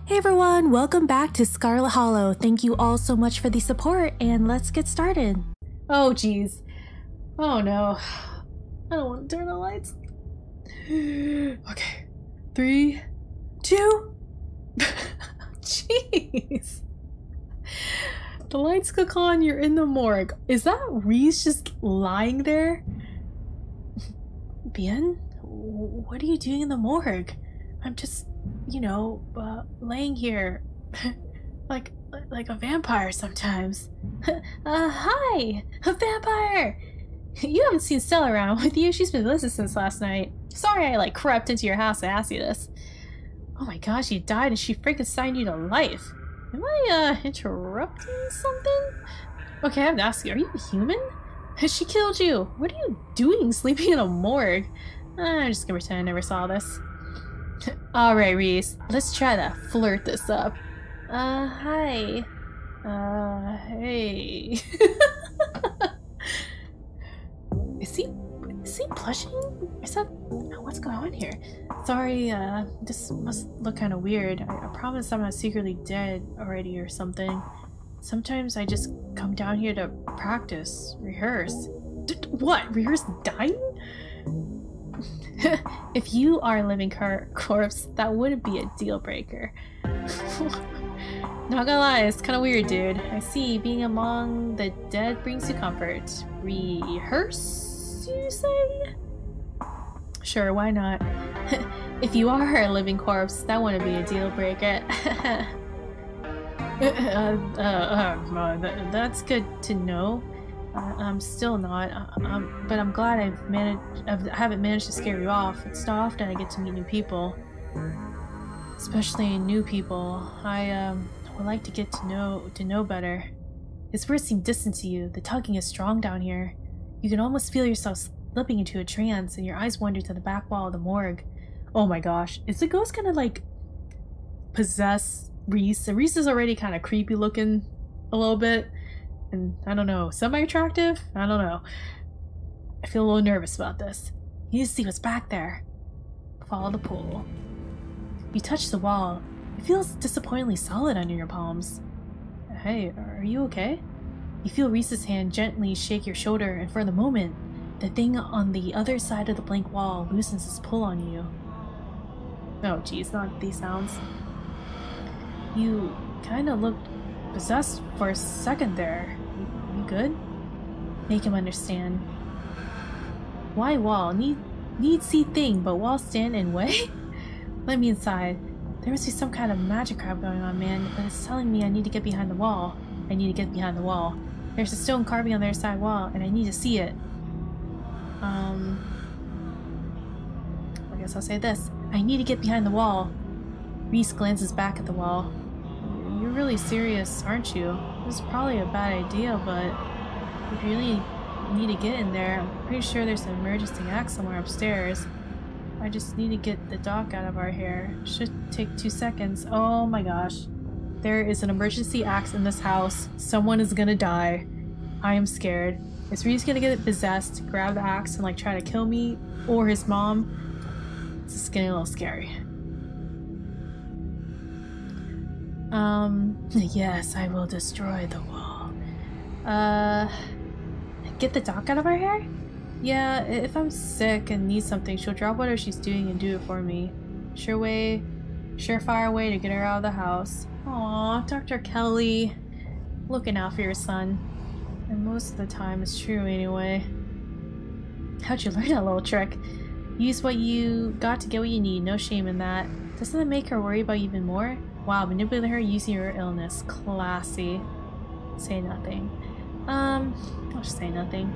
Hey everyone, welcome back to Scarlet Hollow. Thank you all so much for the support, and let's get started. Oh geez. Oh no. I don't want to turn the lights. Okay. 3, 2. Jeez. The lights click on, you're in the morgue. Is that Reese just lying there? Bien? What are you doing in the morgue? I'm just, you know, laying here like a vampire sometimes. Hi! A vampire! You haven't seen Stella around with you. She's been missing since last night. Sorry I crept into your house to ask you this. Oh my gosh, you died and she freaking signed you to life. Am I, interrupting something? Okay, I have to ask you, are you a human? She killed you. What are you doing sleeping in a morgue? I'm just gonna pretend I never saw this. Alright, Reese, let's try to flirt this up. Hi. Hey. Is he blushing? Is that... what's going on here? Sorry, this must look kind of weird. I promise I'm not secretly dead already or something. Sometimes I just come down here to practice, rehearse. What? Rehearse dying? If you are a living corpse, that wouldn't be a deal breaker. Not gonna lie, it's kind of weird, dude. I see, being among the dead brings you comfort. Rehearse, you say? Sure, why not? If you are a living corpse, that wouldn't be a deal breaker. That's good to know. I'm still not, but I'm glad I haven't managed to scare you off. It's not often I get to meet new people, especially new people. I would like to get to know better. His words seem distant to you. The tugging is strong down here. You can almost feel yourself slipping into a trance, and your eyes wander to the back wall of the morgue. Oh my gosh, is the ghost gonna possess Reese? And Reese is already kind of creepy looking a little bit. And I don't know, semi-attractive? I don't know. I feel a little nervous about this. You need to see what's back there. Follow the pool. You touch the wall. It feels disappointingly solid under your palms. Hey, are you okay? You feel Reese's hand gently shake your shoulder, and for the moment, the thing on the other side of the blank wall loosens its pull on you. Oh geez, not these sounds. You kinda looked possessed for a second there. You good? Make him understand. Why wall? Need see thing, but wall stand in way? Let me inside. There must be some kind of magic crap going on, man, but it's telling me I need to get behind the wall. I need to get behind the wall. There's a stone carving on the other side wall, and I need to see it. I guess I'll say this. I need to get behind the wall. Reese glances back at the wall. You're really serious, aren't you? This is probably a bad idea, but if you really need to get in there, I'm pretty sure there's an emergency axe somewhere upstairs. I just need to get the dock out of our hair. Should take 2 seconds. Oh my gosh. There is an emergency axe in this house. Someone is gonna die. I am scared. Is Reese gonna get possessed, grab the axe, and try to kill me? Or his mom? It's getting a little scary. Yes, I will destroy the wall. Get the dock out of our hair? Yeah, if I'm sick and need something, she'll drop whatever she's doing and do it for me. Surefire way to get her out of the house. Aw, Dr. Kelly. Looking out for your son. And most of the time it's true anyway. How'd you learn that little trick? Use what you got to get what you need, no shame in that. Doesn't that make her worry about you even more? Wow, manipulate her using your illness. Classy. Say nothing. I'll just say nothing.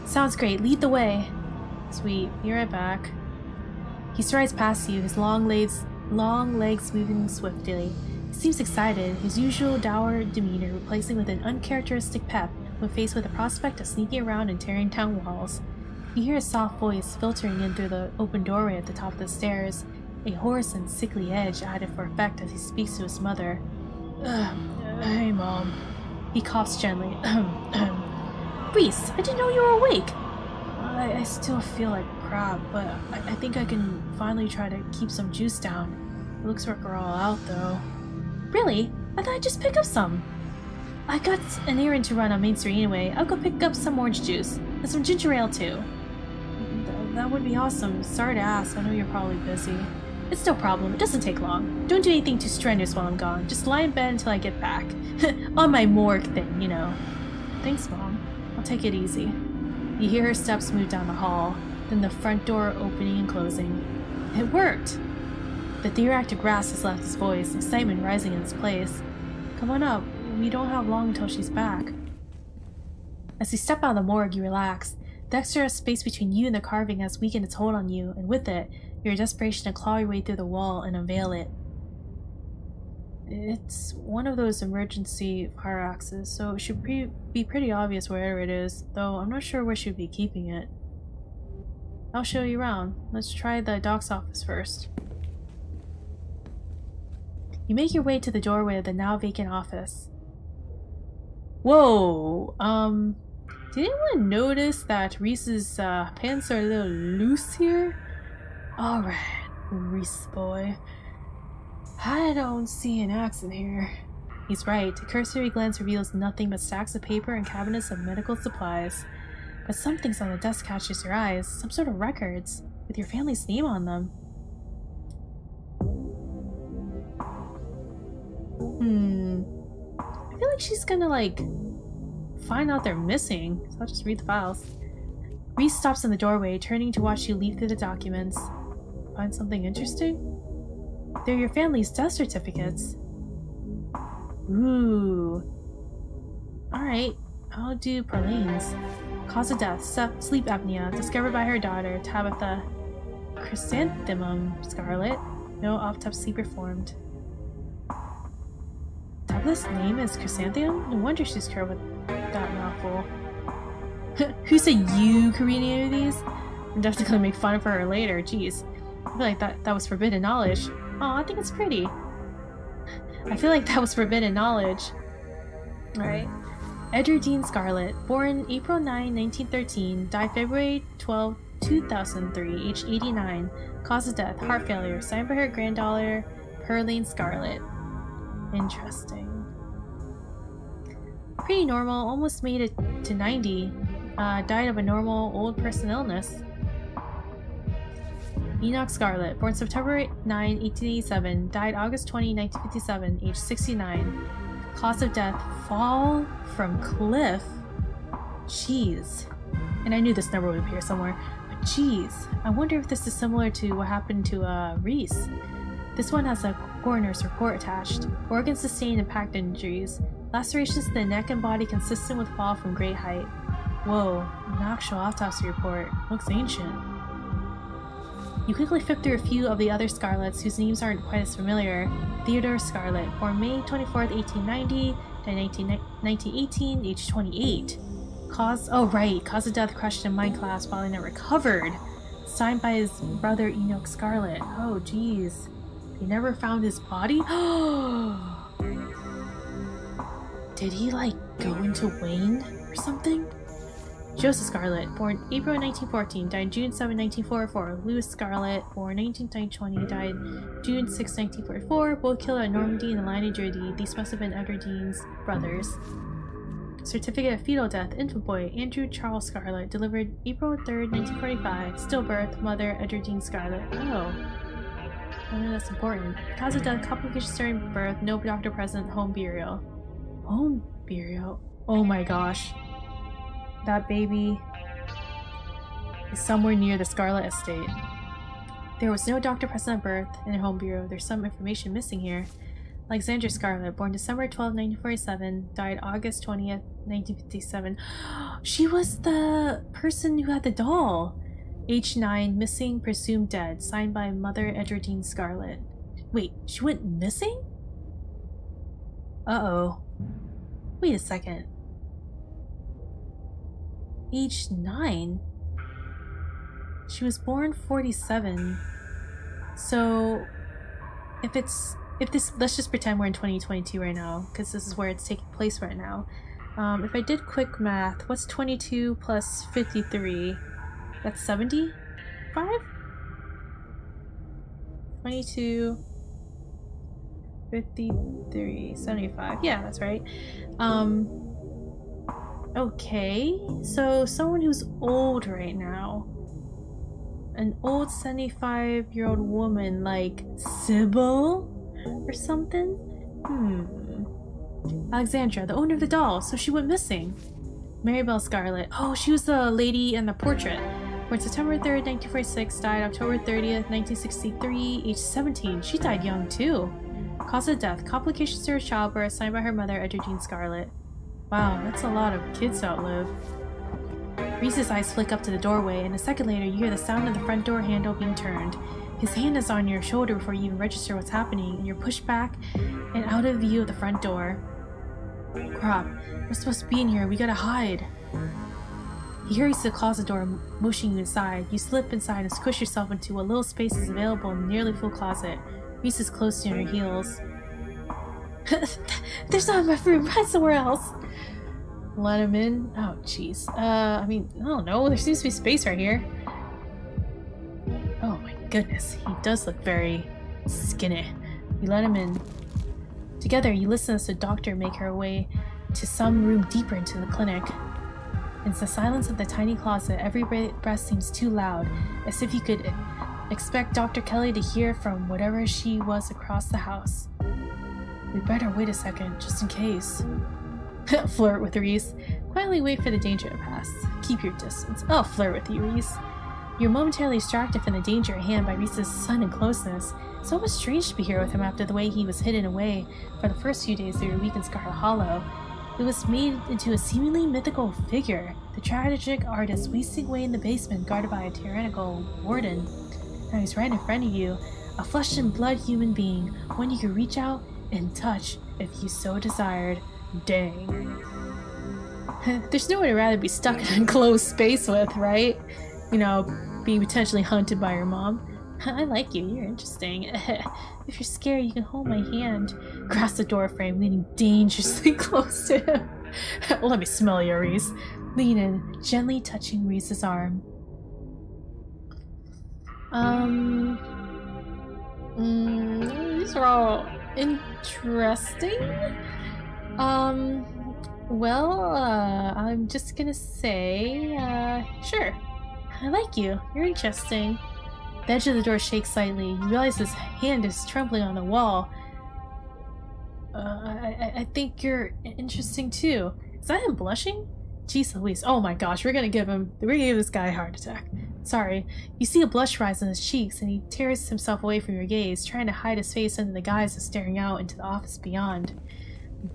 Sounds great. Lead the way. Sweet. Be right back. He strides past you, his long legs moving swiftly. He seems excited, his usual dour demeanor replacing with an uncharacteristic pep when faced with the prospect of sneaking around and tearing down walls. You hear a soft voice filtering in through the open doorway at the top of the stairs, a hoarse and sickly edge added for effect as he speaks to his mother. Hey, Mom. He coughs gently. Reese, I didn't know you were awake. I still feel like crap, but I think I can finally try to keep some juice down. It looks like we're all out, though. Really? I thought I'd just pick up some. I got an errand to run on Main Street anyway. I'll go pick up some orange juice. And some ginger ale, too. That would be awesome. Sorry to ask. I know you're probably busy. It's no problem. It doesn't take long. Don't do anything too strenuous while I'm gone. Just lie in bed until I get back. On my morgue thing, you know. Thanks, Mom. I'll take it easy. You hear her steps move down the hall, then the front door opening and closing. It worked! The theoretic grasp has left his voice, excitement rising in its place. Come on up. We don't have long until she's back. As you step out of the morgue, you relax. The extra space between you and the carving has weakened its hold on you, and with it, your desperation to claw your way through the wall and unveil it. It's one of those emergency fire axes, so it should be pretty obvious wherever it is, though I'm not sure where she'd be keeping it. I'll show you around. Let's try the doc's office first. You make your way to the doorway of the now vacant office. Whoa! Did anyone notice that Reese's pants are a little loose here? Alright, Reese boy. I don't see an accident here. He's right. A cursory glance reveals nothing but stacks of paper and cabinets of medical supplies. But something's on the desk catches your eyes. Some sort of records, with your family's name on them. I feel like she's gonna, like, find out they're missing, so I'll just read the files. Reese stops in the doorway, turning to watch you leaf through the documents. Find something interesting? They're your family's death certificates. Ooh. Alright, I'll do Perlene's. Cause of death, sleep apnea, discovered by her daughter, Tabitha. Chrysanthemum, Scarlet. No autopsy performed. Tabitha's name is Chrysanthemum? No wonder she's cured with that mouthful. Who said you could read any of these? I'm definitely gonna make fun of her later, jeez. I feel like that was forbidden knowledge. Oh, I think it's pretty. I feel like that was forbidden knowledge. Alright. Edgar Dean Scarlett, born April 9, 1913, died February 12, 2003, aged 89. Cause of death, heart failure, signed by her granddaughter, Perlene Scarlett. Interesting. Pretty normal, almost made it to 90. Died of a normal old person illness. Enoch Scarlett, born September 9, 1887, died August 20, 1957, age 69. Cause of death, fall from cliff. Jeez. And I knew this number would appear somewhere, but jeez. I wonder if this is similar to what happened to Reese. This one has a coroner's report attached. Organ sustained impact injuries. Lacerations to the neck and body consistent with fall from great height. Whoa, an actual autopsy report. Looks ancient. You quickly flip through a few of the other Scarletts whose names aren't quite as familiar. Theodore Scarlett, born May 24th, 1890, died 1918, age 28. Cause of death crushed in mine class while not recovered. Signed by his brother Enoch Scarlett. Oh jeez. They never found his body? Did he like go into Wayne or something? Joseph Scarlett, born April 1914, died June 7, 1944. Louis Scarlett, born 1920, died June 6, 1944. Both killed at Normandy in the line of Jersey. These must have been Edgar Dean's brothers. Certificate of fetal death, infant boy, Andrew Charles Scarlett, delivered April 3, 1945. Stillbirth, mother, Edgar Dean Scarlett. Oh. I know that's important. Cause of death, complications during birth, no doctor present, home burial. Home burial? Oh my gosh. That baby is somewhere near the Scarlett estate. There was no doctor present at birth in a home burial. There's some information missing here. Alexandra Scarlett, born December 12, 1947, died August 20th, 1957. She was the person who had the doll. Age 9, missing, presumed dead. Signed by mother Edgar Dean Scarlett. Wait, she went missing? Uh-oh. Wait a second. Age 9? She was born 47. So if this, let's just pretend we're in 2022 right now, because this is where it's taking place right now. If I did quick math, what's 22 plus 53? That's 70? 75? 22, 53, 75. Yeah, that's right. Okay. So someone who's old right now. An old 75-year-old woman like Sybil or something? Alexandra, the owner of the doll, so she went missing. Maribel Scarlet. Oh, she was the lady in the portrait. Born September 3rd, 1946, died October 30th, 1963, age 17. She died young too. Cause of death, complications to her childbirth, signed by her mother, Edgar Jean Scarlet. Wow, that's a lot of kids to outlive. Reese's eyes flick up to the doorway, and a second later you hear the sound of the front door handle being turned. His hand is on your shoulder before you even register what's happening, and you're pushed back and out of view of the front door. Crap, we're supposed to be in here, we gotta hide. He hurries to the closet door, motioning you inside. You slip inside and squish yourself into what little space is available in the nearly full closet. Reese is close to you on your heels. There's not enough room, hide somewhere else! Let him in? Oh, jeez. I mean, I don't know, there seems to be space right here. Oh my goodness, he does look very skinny. You let him in. Together, you listen as the doctor make her way to some room deeper into the clinic. In the silence of the tiny closet, every breath seems too loud, as if you could expect Dr. Kelly to hear from whatever she was across the house. We better wait a second, just in case. Flirt with Reese. Quietly wait for the danger to pass. Keep your distance. I'll flirt with you, Reese. You're momentarily distracted from the danger at hand by Reese's sudden closeness. It's almost strange to be here with him after the way he was hidden away for the first few days of your week in Scarlet Hollow. It was made into a seemingly mythical figure, the tragic artist wasting away in the basement guarded by a tyrannical warden. Now he's right in front of you, a flesh and blood human being, one you could reach out and touch if you so desired. Dang. There's no way to rather be stuck in an enclosed space with, right? You know, being potentially hunted by your mom. I like you, you're interesting. If you're scared, you can hold my hand. Grasp the doorframe, leaning dangerously close to him. Let me smell you, Reese. Lean in, gently touching Reese's arm. These are all interesting. I'm just gonna say, sure. I like you. You're interesting. The edge of the door shakes slightly. You realize his hand is trembling on the wall. I think you're interesting too. Is that him blushing? Jeez Louise. Oh my gosh, we're gonna give this guy a heart attack. Sorry. You see a blush rise on his cheeks and he tears himself away from your gaze, trying to hide his face under the guise of staring out into the office beyond.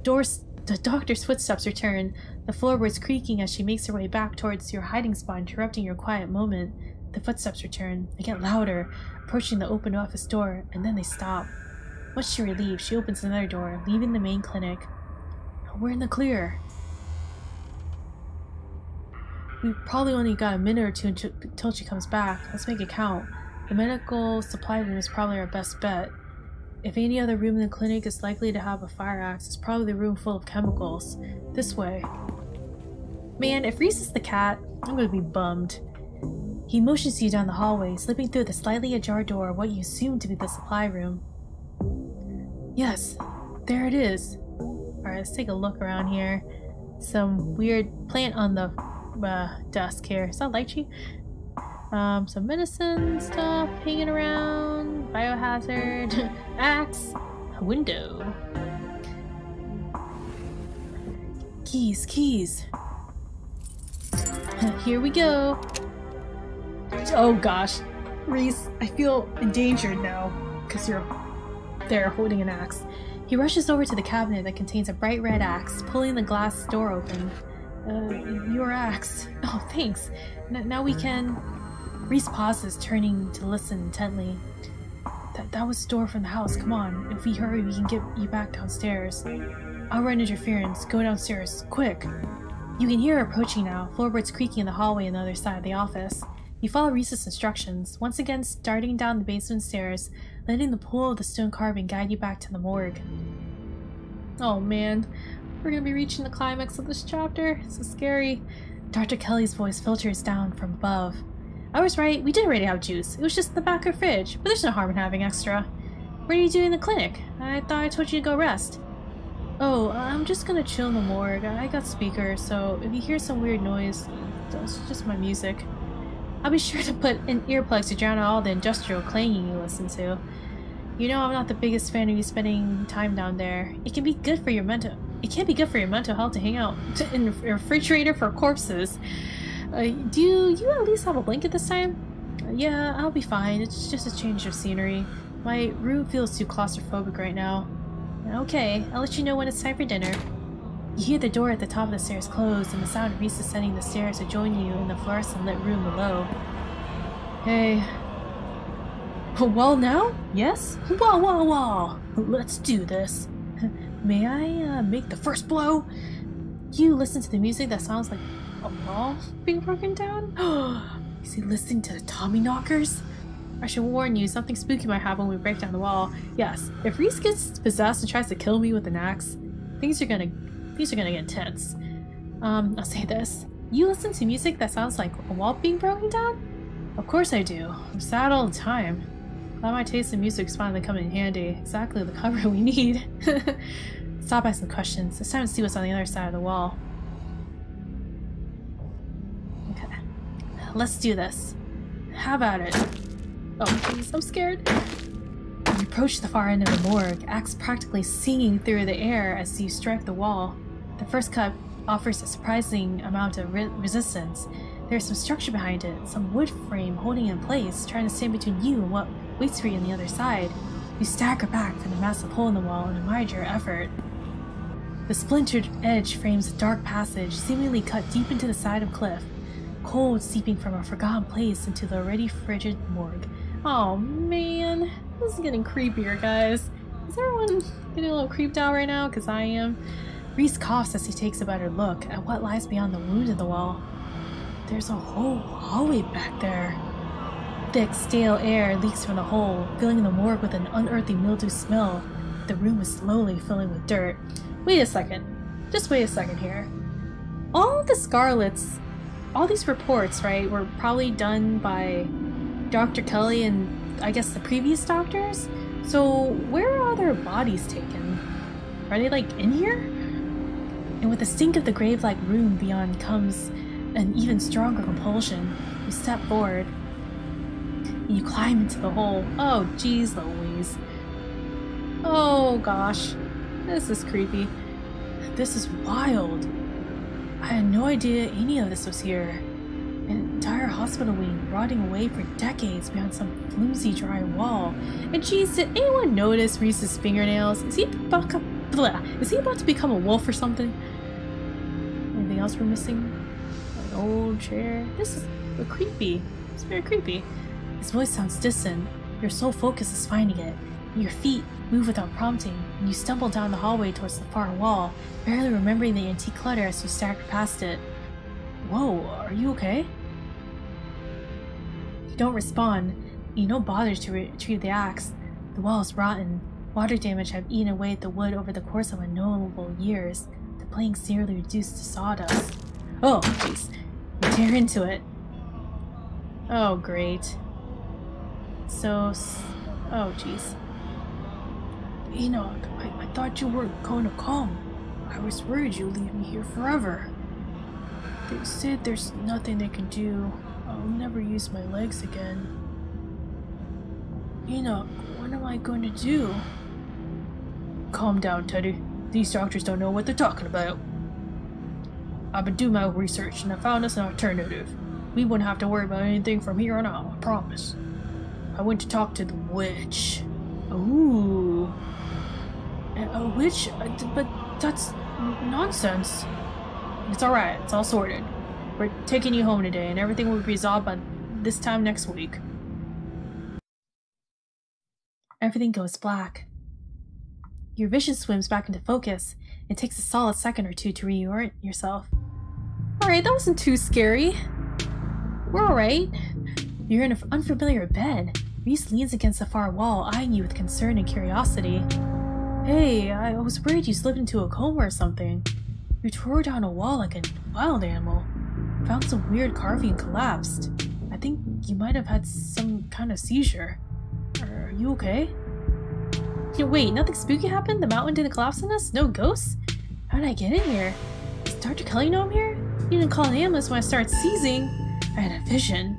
The doctor's footsteps return, the floorboards creaking as she makes her way back towards your hiding spot, interrupting your quiet moment. The footsteps return. They get louder, approaching the open office door, and then they stop. Much to her relief, she opens another door, leaving the main clinic. We're in the clear. We probably only got a minute or two until she comes back. Let's make it count. The medical supply room is probably our best bet. If any other room in the clinic is likely to have a fire axe, it's probably the room full of chemicals. This way. Man, if Reese is the cat, I'm gonna be bummed. He motions you down the hallway, slipping through the slightly ajar door of what you assume to be the supply room. Yes, there it is. Alright, let's take a look around here. Some weird plant on the desk here. Is that lychee? Some medicine stuff hanging around. Biohazard. Axe. A window. Keys. Here we go. Oh gosh. Reese, I feel endangered now because you're there holding an axe. He rushes over to the cabinet that contains a bright red axe, pulling the glass door open. Your axe. Oh, thanks. Now we can... Reese pauses, turning to listen intently. That was the door from the house. Come on. If we hurry, we can get you back downstairs. I'll run interference. Go downstairs. Quick. You can hear her approaching now, floorboards creaking in the hallway on the other side of the office. You follow Reese's instructions, once again starting down the basement stairs, letting the pull of the stone carving guide you back to the morgue. Oh man, we're gonna be reaching the climax of this chapter. So scary. Dr. Kelly's voice filters down from above. I was right, we did already have juice. It was just in the back of the fridge, but there's no harm in having extra. What are you doing in the clinic? I thought I told you to go rest. Oh, I'm just gonna chill in the morgue. I got speakers, so if you hear some weird noise, that's just my music. I'll be sure to put in earplugs to drown out all the industrial clanging you listen to. You know I'm not the biggest fan of you spending time down there. It can be good for your mental. It can't be good for your mental health to hang out in a refrigerator for corpses. Do you at least have a blanket this time? Yeah, I'll be fine. It's just a change of scenery. My room feels too claustrophobic right now. Okay, I'll let you know when it's time for dinner. You hear the door at the top of the stairs close and the sound of Reese ascending the stairs to join you in the fluorescent lit room below. Hey. Well now? Yes? Well. Let's do this. May I make the first blow? You listen to the music that sounds like a wall being broken down? Is he listening to the Tommy knockers? I should warn you, something spooky might happen when we break down the wall. Yes, if Reese gets possessed and tries to kill me with an axe, things are gonna get intense. I'll say this. You listen to music that sounds like a wall being broken down? Of course I do. I'm sad all the time. Glad my taste in music's finally coming in handy. Exactly the cover we need. Stop asking questions. It's time to see what's on the other side of the wall. Okay. Let's do this. Have at it. Oh please, I'm scared. You approach the far end of the morgue, axe practically singing through the air as you strike the wall. The first cut offers a surprising amount of resistance. There's some structure behind it, some wood frame holding it in place, trying to stand between you and what waits for you on the other side. You stagger back from the massive hole in the wall and admire your effort. The splintered edge frames a dark passage, seemingly cut deep into the side of cliff, cold seeping from a forgotten place into the already frigid morgue. Oh man, this is getting creepier, guys. Is everyone getting a little creeped out right now? Because I am. Reese coughs as he takes a better look at what lies beyond the wound in the wall. There's a whole hallway back there. Thick, stale air leaks from the hole, filling the morgue with an unearthly mildew smell. The room is slowly filling with dirt. Wait a second. Just wait a second here. All the Scarlets, all these reports, right, were probably done by Dr. Kelly and I guess the previous doctors? So where are their bodies taken? Are they like in here? And with the stink of the grave-like room beyond comes an even stronger compulsion. You step forward and you climb into the hole. Oh geez Louise. Oh gosh. This is creepy. This is wild. I had no idea any of this was here. An entire hospital wing rotting away for decades behind some flimsy dry wall. And geez, did anyone notice Reese's fingernails? Is he about to become a wolf or something? Anything else we're missing? An old chair? This is creepy. It's very creepy. His voice sounds distant. Your sole focus is finding it. Your feet move without prompting, and you stumble down the hallway towards the far wall, barely remembering the antique clutter as you stagger past it. Whoa, are you okay? You don't respond. You don't bother to retrieve the axe. The wall is rotten. Water damage have eaten away at the wood over the course of unknowable years. The plank's nearly reduced to sawdust. Oh, jeez. You tear into it. Oh, great. So, oh, jeez. Enoch, I thought you weren't going to come. I was worried you'd leave me here forever. They said there's nothing they can do. I'll never use my legs again. Enoch, what am I going to do? Calm down, Teddy. These doctors don't know what they're talking about. I've been doing my research and I found us an alternative. We wouldn't have to worry about anything from here on out, I promise. I went to talk to the witch. Ooh. A witch? But that's nonsense. It's alright, it's all sorted. We're taking you home today and everything will be resolved by this time next week. Everything goes black. Your vision swims back into focus. It takes a solid second or two to reorient yourself. Alright, that wasn't too scary. We're alright. You're in an unfamiliar bed. Reese leans against the far wall, eyeing you with concern and curiosity. Hey, I was worried you slipped into a coma or something. You tore down a wall like a wild animal. Found some weird carving and collapsed. I think you might have had some kind of seizure. Are you okay? Wait, nothing spooky happened? The mountain didn't collapse on us? No ghosts? How did I get in here? Does Dr. Kelly know I'm here? You didn't call an ambulance when I started seizing. I had a vision.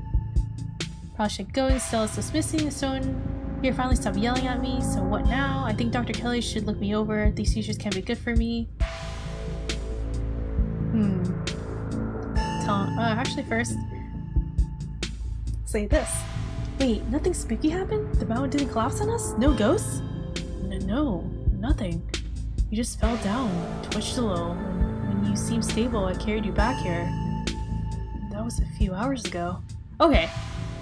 Probably should go. Stella's dismissing the stone. Here, finally stop yelling at me. So what now? I think Dr. Kelly should look me over. These seizures can't be good for me. Actually first, say this. Wait, nothing spooky happened? The mountain didn't collapse on us? No ghosts? No, nothing. You just fell down, twitched a little. When you seemed stable, I carried you back here. That was a few hours ago. Okay,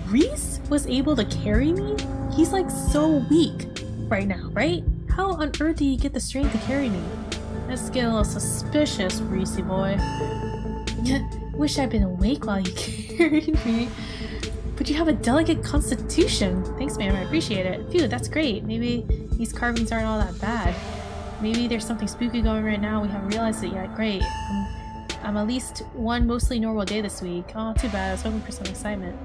Reese was able to carry me? He's like so weak right now, right? How on earth did he get the strength to carry me? Let's get a little suspicious, Reese boy. Wish I'd been awake while you carried me. But you have a delicate constitution. Thanks, ma'am. I appreciate it. Phew, that's great. Maybe these carvings aren't all that bad. Maybe there's something spooky going right now. We haven't realized it yet. Great. I'm at least one mostly normal day this week. Oh, too bad. I was hoping for some excitement.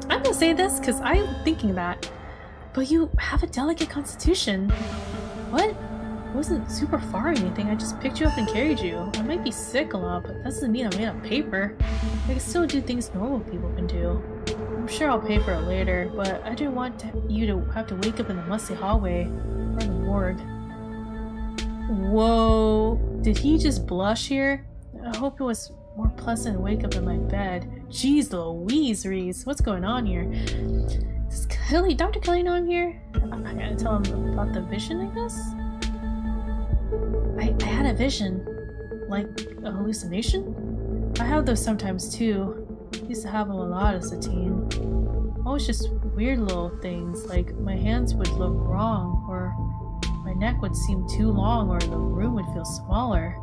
I'm gonna say this because I'm thinking that. But you have a delicate constitution. What? I wasn't super far or anything. I just picked you up and carried you. I might be sick a lot, but that doesn't mean I'm made of paper. I can still do things normal people can do. I'm sure I'll pay for it later, but I didn't want you to have to wake up in the musty hallway or in the morgue. Whoa, did he just blush here? I hope it was more pleasant to wake up in my bed. Jeez Louise, Reese, what's going on here? Does Dr. Kelly know I'm here? I gotta tell him about the vision, I guess? I had a vision. Like a hallucination? I have those sometimes too. Used to have them a lot as a teen. Always just weird little things, like my hands would look wrong, or my neck would seem too long, or the room would feel smaller.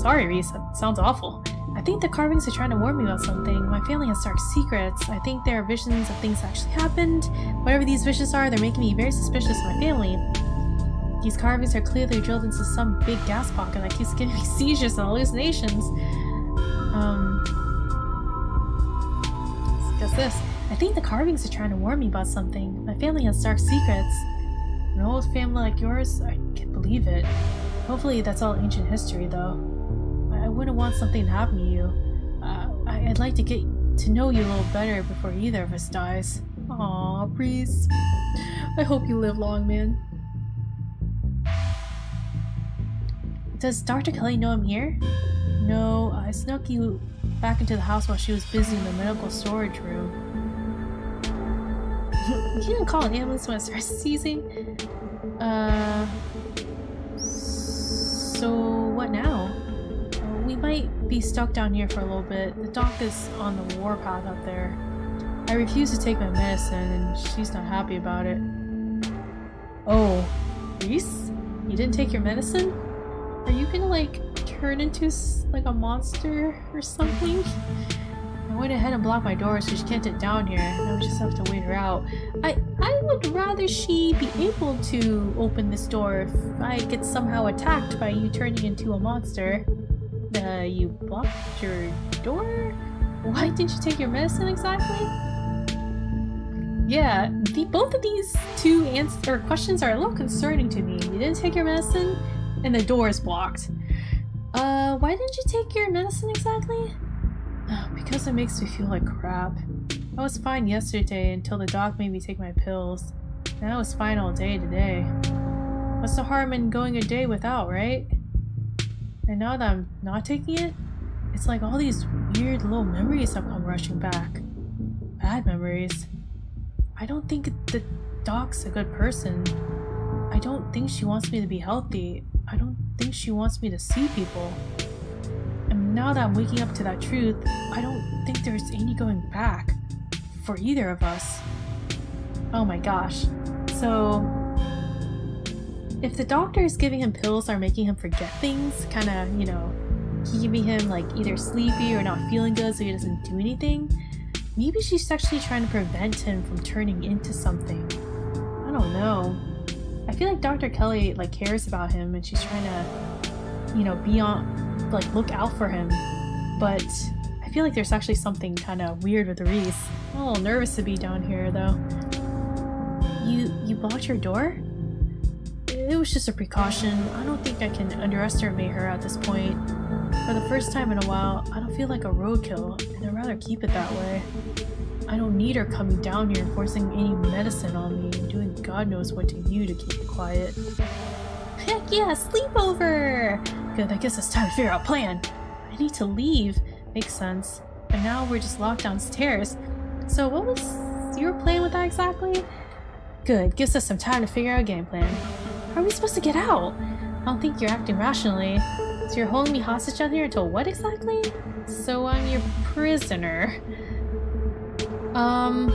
Sorry, Reese, that sounds awful. I think the carvings are trying to warn me about something. My family has dark secrets. I think there are visions of things that actually happened. Whatever these visions are, they're making me very suspicious of my family. These carvings are clearly drilled into some big gas pocket that keeps giving me seizures and hallucinations. Let's discuss this. I think the carvings are trying to warn me about something. My family has dark secrets. An old family like yours? I can't believe it. Hopefully that's all ancient history, though. I wouldn't want something to happen to you. I'd like to get to know you a little better before either of us dies. Aw, Reese. I hope you live long, man. Does Dr. Kelly know I'm here? No, I snuck you back into the house while she was busy in the medical storage room. You didn't call an ambulance when I started seizing? So what now? We might be stuck down here for a little bit. The doc is on the warpath up there. I refuse to take my medicine and she's not happy about it. Oh, Reese? You didn't take your medicine? Are you gonna like turn into like a monster or something? I went ahead and blocked my door so she can't get down here. Now we just have to wait her out. I would rather she be able to open this door if I get somehow attacked by you turning into a monster. You blocked your door? Why didn't you take your medicine exactly? Yeah, both of these two questions are a little concerning to me. You didn't take your medicine? And the door is blocked. Why didn't you take your medicine exactly? Because it makes me feel like crap. I was fine yesterday until the doc made me take my pills. And I was fine all day today. What's the harm in going a day without, right? And now that I'm not taking it, it's like all these weird little memories have come rushing back. Bad memories. I don't think the doc's a good person. I don't think she wants me to be healthy. I don't think she wants me to see people. And now that I'm waking up to that truth, I don't think there's any going back for either of us. Oh my gosh. So, if the doctor is giving him pills that are making him forget things, kind of, you know, keeping him like either sleepy or not feeling good so he doesn't do anything, maybe she's actually trying to prevent him from turning into something. I don't know. I feel like Dr. Kelly like cares about him and she's trying to, you know, be on, like look out for him. But I feel like there's actually something kind of weird with Reese. I'm a little nervous to be down here, though. You blocked your door? It was just a precaution. I don't think I can underestimate her at this point. For the first time in a while, I don't feel like a roadkill, and I'd rather keep it that way. I don't need her coming down here and forcing any medicine on me and doing God knows what to you to keep it quiet. Heck yeah, sleepover! Good, I guess it's time to figure out a plan. I need to leave. Makes sense. But now we're just locked downstairs. So what was your plan with that exactly? Good, gives us some time to figure out a game plan. How are we supposed to get out? I don't think you're acting rationally. So you're holding me hostage down here until what exactly? So I'm your prisoner. Oh,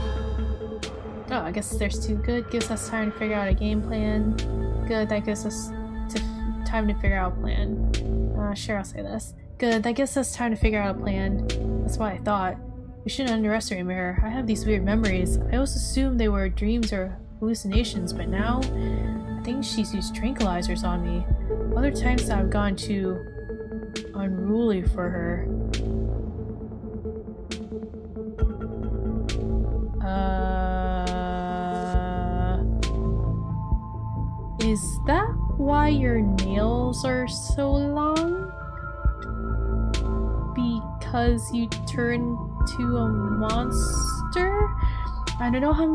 I guess there's two. Good, gives us time to figure out a game plan. Good, that gives us time to figure out a plan. Sure, I'll say this. Good, that gives us time to figure out a plan. That's what I thought. We shouldn't underestimate her. I have these weird memories. I always assumed they were dreams or hallucinations, but now I think she's used tranquilizers on me. Other times that I've gone too unruly for her. Is that why your nails are so long? Because you turned to a monster? I don't know how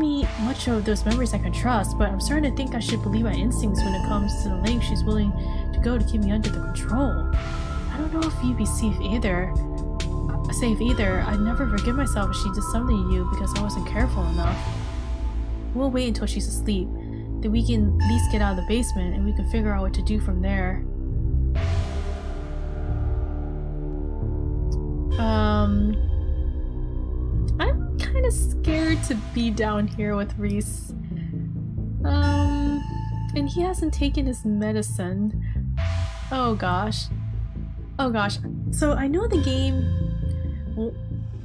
much of those memories I can trust, but I'm starting to think I should believe my instincts when it comes to the length she's willing to go to keep me under the control. I don't know if you'd be safe either. I'd never forgive myself if she did something to you because I wasn't careful enough. We'll wait until she's asleep. Then we can at least get out of the basement and we can figure out what to do from there. I'm kind of scared to be down here with Reese. And he hasn't taken his medicine. Oh gosh. Oh gosh. So I know the game, well,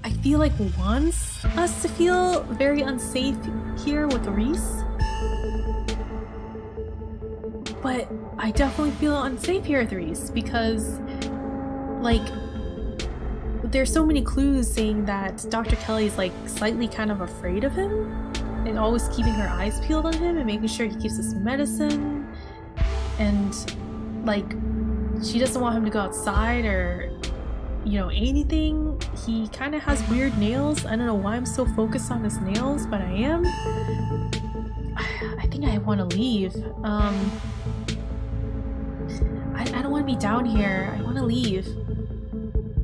I feel like wants us to feel very unsafe here with Reese. But I definitely feel unsafe here with Reese because, like, there's so many clues saying that Dr. Kelly's like slightly kind of afraid of him and always keeping her eyes peeled on him and making sure he keeps his medicine, and like she doesn't want him to go outside or, you know, anything. He kind of has weird nails. I don't know why I'm so focused on his nails, but I am. I think I want to leave. I don't want to be down here. I want to leave.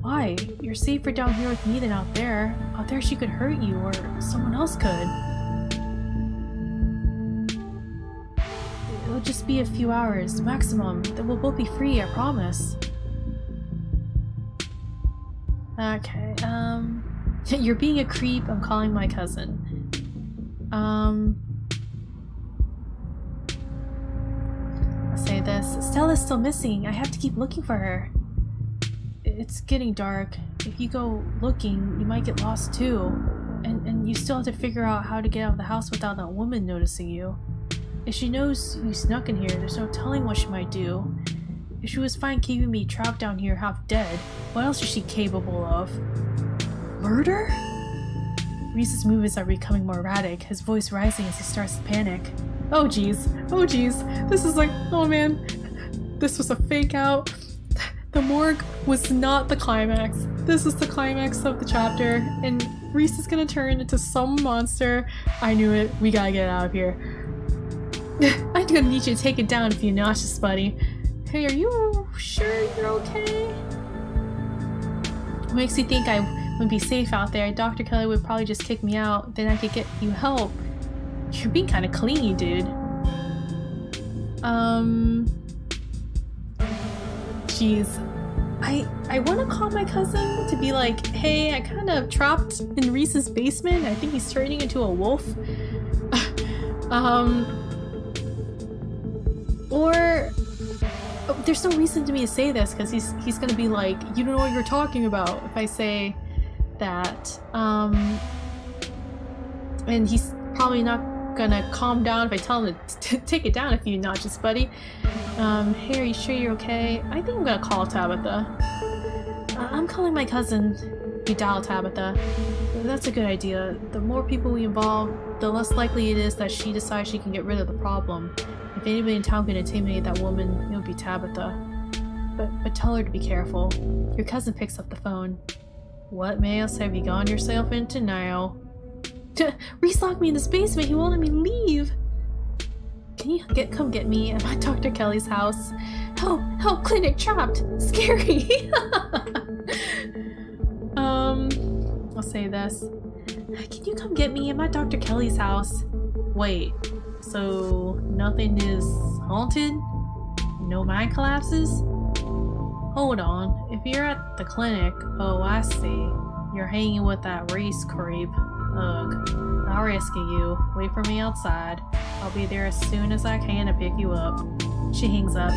Why? You're safer down here with me than out there. Out there she could hurt you, or someone else could. It'll just be a few hours, maximum. Then we'll both be free, I promise. Okay, you're being a creep. I'm calling my cousin. I'll say this. Stella's still missing. I have to keep looking for her. It's getting dark. If you go looking, you might get lost too. And you still have to figure out how to get out of the house without that woman noticing you. If she knows you snuck in here, there's no telling what she might do. If she was fine keeping me trapped down here half dead, what else is she capable of? Murder? Reese's movements are becoming more erratic, his voice rising as he starts to panic. Oh jeez, oh jeez, this is like, oh man, this was a fake out. The morgue was not the climax. This is the climax of the chapter, and Reese is gonna turn into some monster. I knew it, we gotta get out of here. I'm gonna need you to take it down if you're nauseous, buddy. Hey, are you sure you're okay? What makes you think I would be safe out there? Dr. Kelly would probably just kick me out, then I could get you help. You're being kind of clingy, dude. Jeez. I want to call my cousin to be like, hey, I kind of trapped in Reese's basement. I think he's turning into a wolf. Or there's no reason to me to say this because he's gonna be like, you don't know what you're talking about if I say that. And he's probably not gonna calm down if I tell him to take it down if you're not just buddy. Hey, are you sure you're okay? I think I'm gonna call Tabitha. I'm calling my cousin. You dial Tabitha. That's a good idea. The more people we involve, the less likely it is that she decides she can get rid of the problem. If anybody in town can intimidate that woman, it would be Tabitha. But tell her to be careful. Your cousin picks up the phone. What mess have you gotten yourself into now? Reese locked me in this basement. He won't let me leave. Can you come get me? I'm at Dr. Kelly's house. Help! Clinic trapped. Scary. I'll say this. Can you come get me? I'm at Dr. Kelly's house. Wait. So nothing is haunted? No mind collapses? Hold on. If you're at the clinic, oh, I see. You're hanging with that Reese creep. Ugh. I'll rescue you. Wait for me outside. I'll be there as soon as I can to pick you up. She hangs up.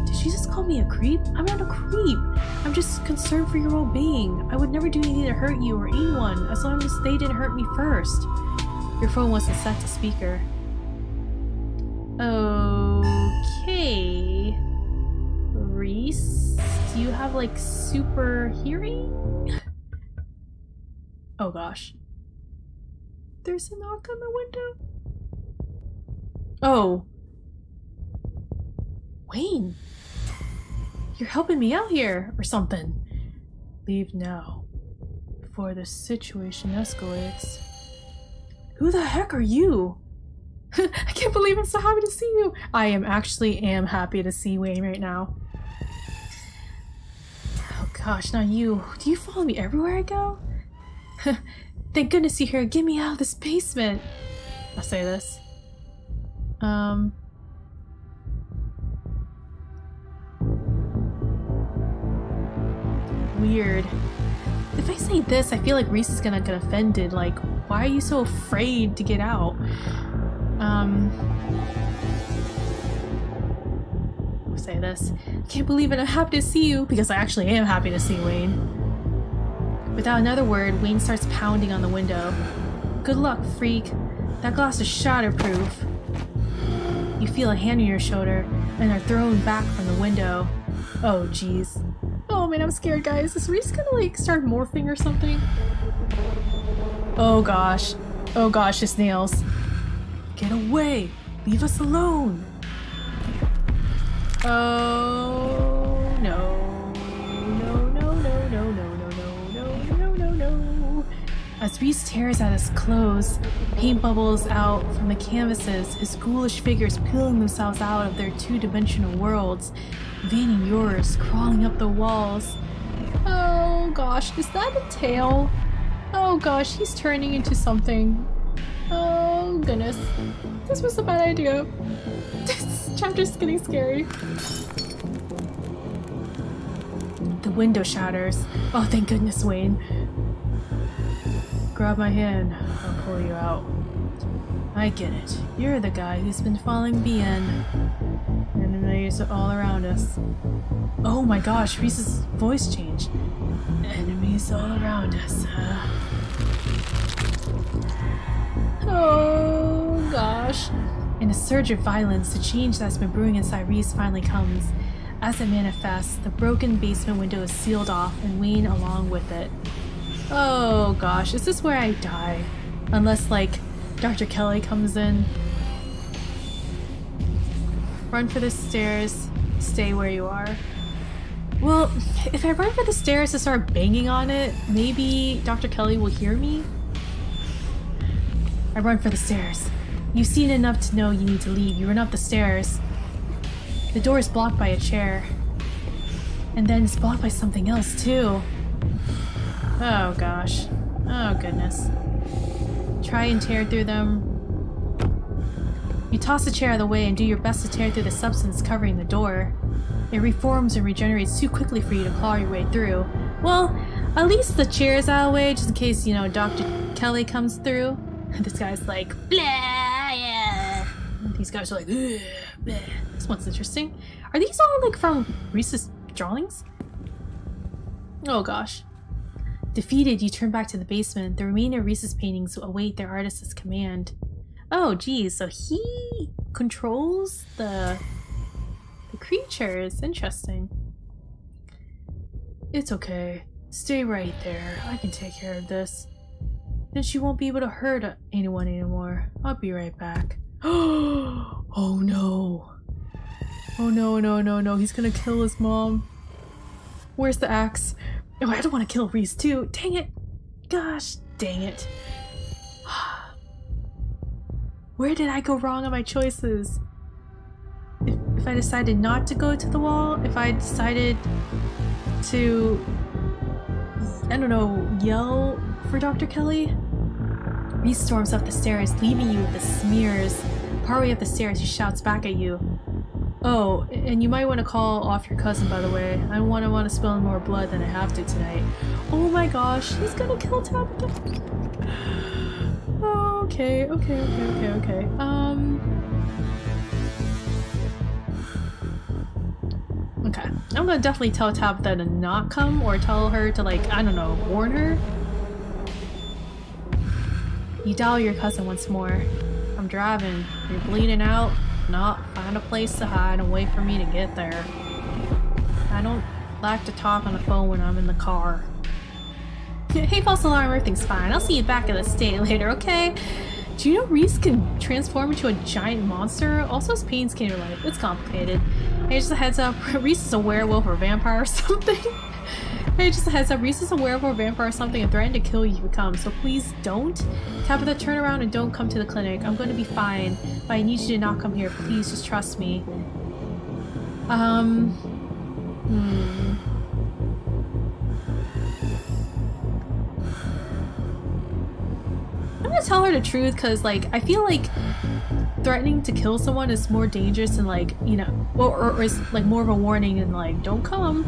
Did she just call me a creep? I'm not a creep. I'm just concerned for your well-being. I would never do anything to hurt you or anyone, as long as they didn't hurt me first. Your phone wasn't set to speaker. Okay. Reese, do you have like super hearing? Oh gosh. There's a knock on the window. Oh. Wayne. You're helping me out here, or something. Leave now, before the situation escalates. Who the heck are you? I can't believe I'm so happy to see you. I am happy to see Wayne right now. Oh gosh, not you. Do you follow me everywhere I go? Thank goodness you're here. Get me out of this basement. I'll say this. Weird. If I say this, I feel like Reese is gonna get offended. Like, why are you so afraid to get out? I'll say this. Can't believe it. I'm happy to see you, because I actually am happy to see Wayne. Without another word, Wayne starts pounding on the window. Good luck, freak. That glass is shatterproof. You feel a hand on your shoulder and are thrown back from the window. Oh, jeez. Oh man, I'm scared, guys. Is Reese gonna like start morphing or something? Oh gosh. Oh gosh, his nails. Get away! Leave us alone! Oh no. No, no, no, no, no, no, no, no, no, no, no. As Reese tears at his clothes, paint bubbles out from the canvases, his ghoulish figures peeling themselves out of their two-dimensional worlds, invading yours, crawling up the walls. Oh gosh, is that a tail? Oh gosh, he's turning into something. Oh goodness. This was a bad idea. This chapter's getting scary. The window shatters. Oh, thank goodness, Wayne. Grab my hand. I'll pull you out. I get it. You're the guy who's been following BN. Enemies are all around us. Oh my gosh, Reese's voice changed. Enemies all around us. Oh gosh. In a surge of violence, the change that's been brewing inside Reese finally comes. As it manifests, the broken basement window is sealed off and Wayne along with it. Oh gosh, is this where I die? Unless like Dr. Kelly comes in. Run for the stairs. Stay where you are. Well, if I run for the stairs and start banging on it, maybe Dr. Kelly will hear me? I run for the stairs. You've seen enough to know you need to leave. You run up the stairs. The door is blocked by a chair. And then it's blocked by something else too. Oh gosh. Oh goodness. Try and tear through them. You toss the chair out of the way and do your best to tear through the substance covering the door. It reforms and regenerates too quickly for you to claw your way through. Well, at least the chair is out of the way just in case, you know, Dr. Kelly comes through. And this guy's like, blah, yeah. These guys are like, ugh, bleh. This one's interesting. Are these all like from Reese's drawings? Oh gosh. Defeated, you turn back to the basement. The remainder of Reese's paintings await their artist's command. Oh geez, so he controls the creatures. Interesting. It's okay. Stay right there. I can take care of this. Then she won't be able to hurt anyone anymore. I'll be right back. Oh no. Oh no, no, no, no. He's gonna kill his mom. Where's the axe? Oh, I don't want to kill Reese too. Dang it. Gosh, dang it. Where did I go wrong on my choices? If I decided not to go to the wall, if I decided to, I don't know, yell for Dr. Kelly? Reese storms up the stairs, leaving you with the smears. Partway up the stairs, he shouts back at you. Oh, and you might want to call off your cousin, by the way. I don't want to spill more blood than I have to tonight. Oh my gosh, he's gonna kill Tabitha. Okay. Okay. I'm gonna definitely tell Tabitha to not come, or tell her to, like, I don't know, warn her. You dial your cousin once more. I'm driving. You're bleeding out. Not find a place to hide and wait for me to get there. I don't like to talk on the phone when I'm in the car. Hey, false alarm, everything's fine. I'll see you back at the state later, okay? Do you know Reese can transform into a giant monster? Also, his pains came to life. It's complicated. Hey, just a heads up, Reese is a werewolf or a vampire or something. Hey, just a heads up, Reese is a werewolf or a vampire or something and threatened to kill you if you come, so please don't. Tabitha, turn around and don't come to the clinic. I'm going to be fine, but I need you to not come here. Please, just trust me. I'm gonna tell her the truth because, like, I feel like threatening to kill someone is more dangerous than, like, you know, or is like more of a warning and, like, don't come.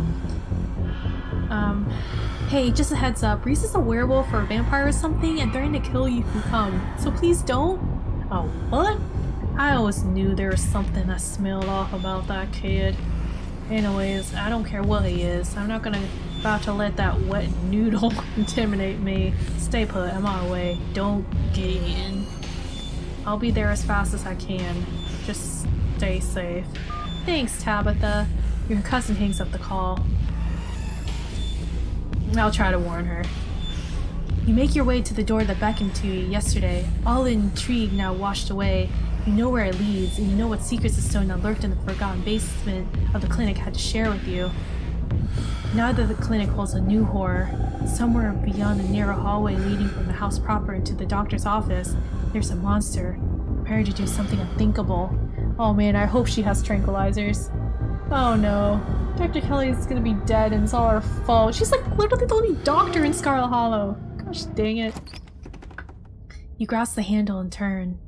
Hey, just a heads up, Reese is a werewolf or a vampire or something and threatening to kill you if you come, so please don't. Oh, what? I always knew there was something that smelled off about that kid. Anyways, I don't care what he is. I'm not about to let that wet noodle intimidate me. Stay put, I'm on my way. Don't get in. I'll be there as fast as I can. Just stay safe. Thanks, Tabitha. Your cousin hangs up the call. I'll try to warn her. You make your way to the door that beckoned to you yesterday. All the intrigue now washed away. You know where it leads, and you know what secrets the stone that lurked in the forgotten basement of the clinic had to share with you. Now that the clinic holds a new horror, somewhere beyond the narrow hallway leading from the house proper into the doctor's office, there's a monster, prepared to do something unthinkable. Oh man, I hope she has tranquilizers. Oh no. Dr. Kelly's gonna be dead and it's all her fault. She's like literally the only doctor in Scarlet Hollow. Gosh dang it. You grasp the handle and turn.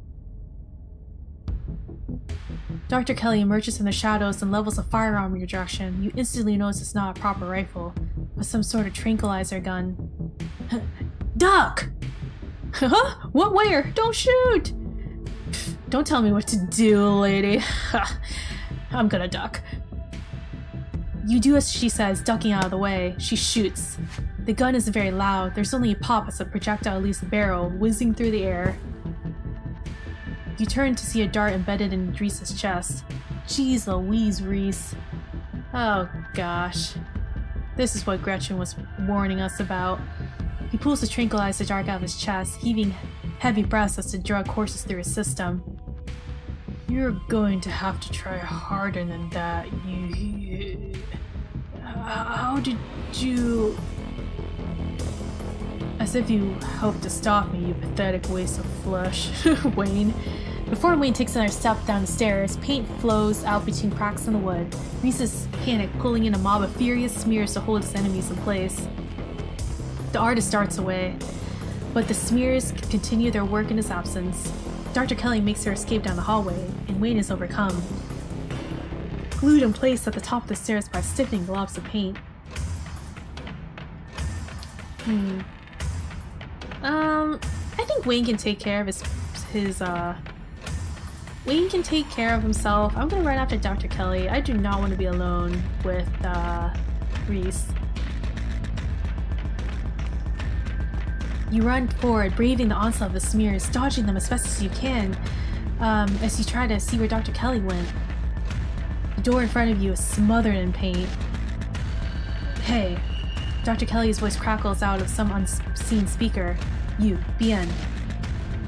Dr. Kelly emerges from the shadows and levels a firearm in your direction. You instantly notice it's not a proper rifle, but some sort of tranquilizer gun. Duck! Huh? What? Where? Don't shoot! Don't tell me what to do, lady. I'm gonna duck. You do as she says, ducking out of the way. She shoots. The gun isn't very loud. There's only a pop as a projectile leaves the barrel, whizzing through the air. You turn to see a dart embedded in Reese's chest. Jeez Louise, Reese. Oh gosh. This is what Gretchen was warning us about. He pulls the tranquilizer dart out of his chest, heaving heavy breaths as the drug courses through his system. You're going to have to try harder than that. How did you... As if you hope to stop me, you pathetic waste of flesh. Wayne. Before Wayne takes another step down the stairs, paint flows out between cracks in the wood. Reese is panicked, pulling in a mob of furious smears to hold his enemies in place. The artist darts away, but the smears continue their work in his absence. Dr. Kelly makes her escape down the hallway, and Wayne is overcome. Glued in place at the top of the stairs by stiffening globs of paint. I think Wayne can take care of Wayne can take care of himself. I'm gonna run after Dr. Kelly. I do not want to be alone with, Reese. You run forward, braving the onslaught of the smears, dodging them as best as you can, as you try to see where Dr. Kelly went. The door in front of you is smothered in paint. Hey, Dr. Kelly's voice crackles out of some unseen speaker. You, Bien.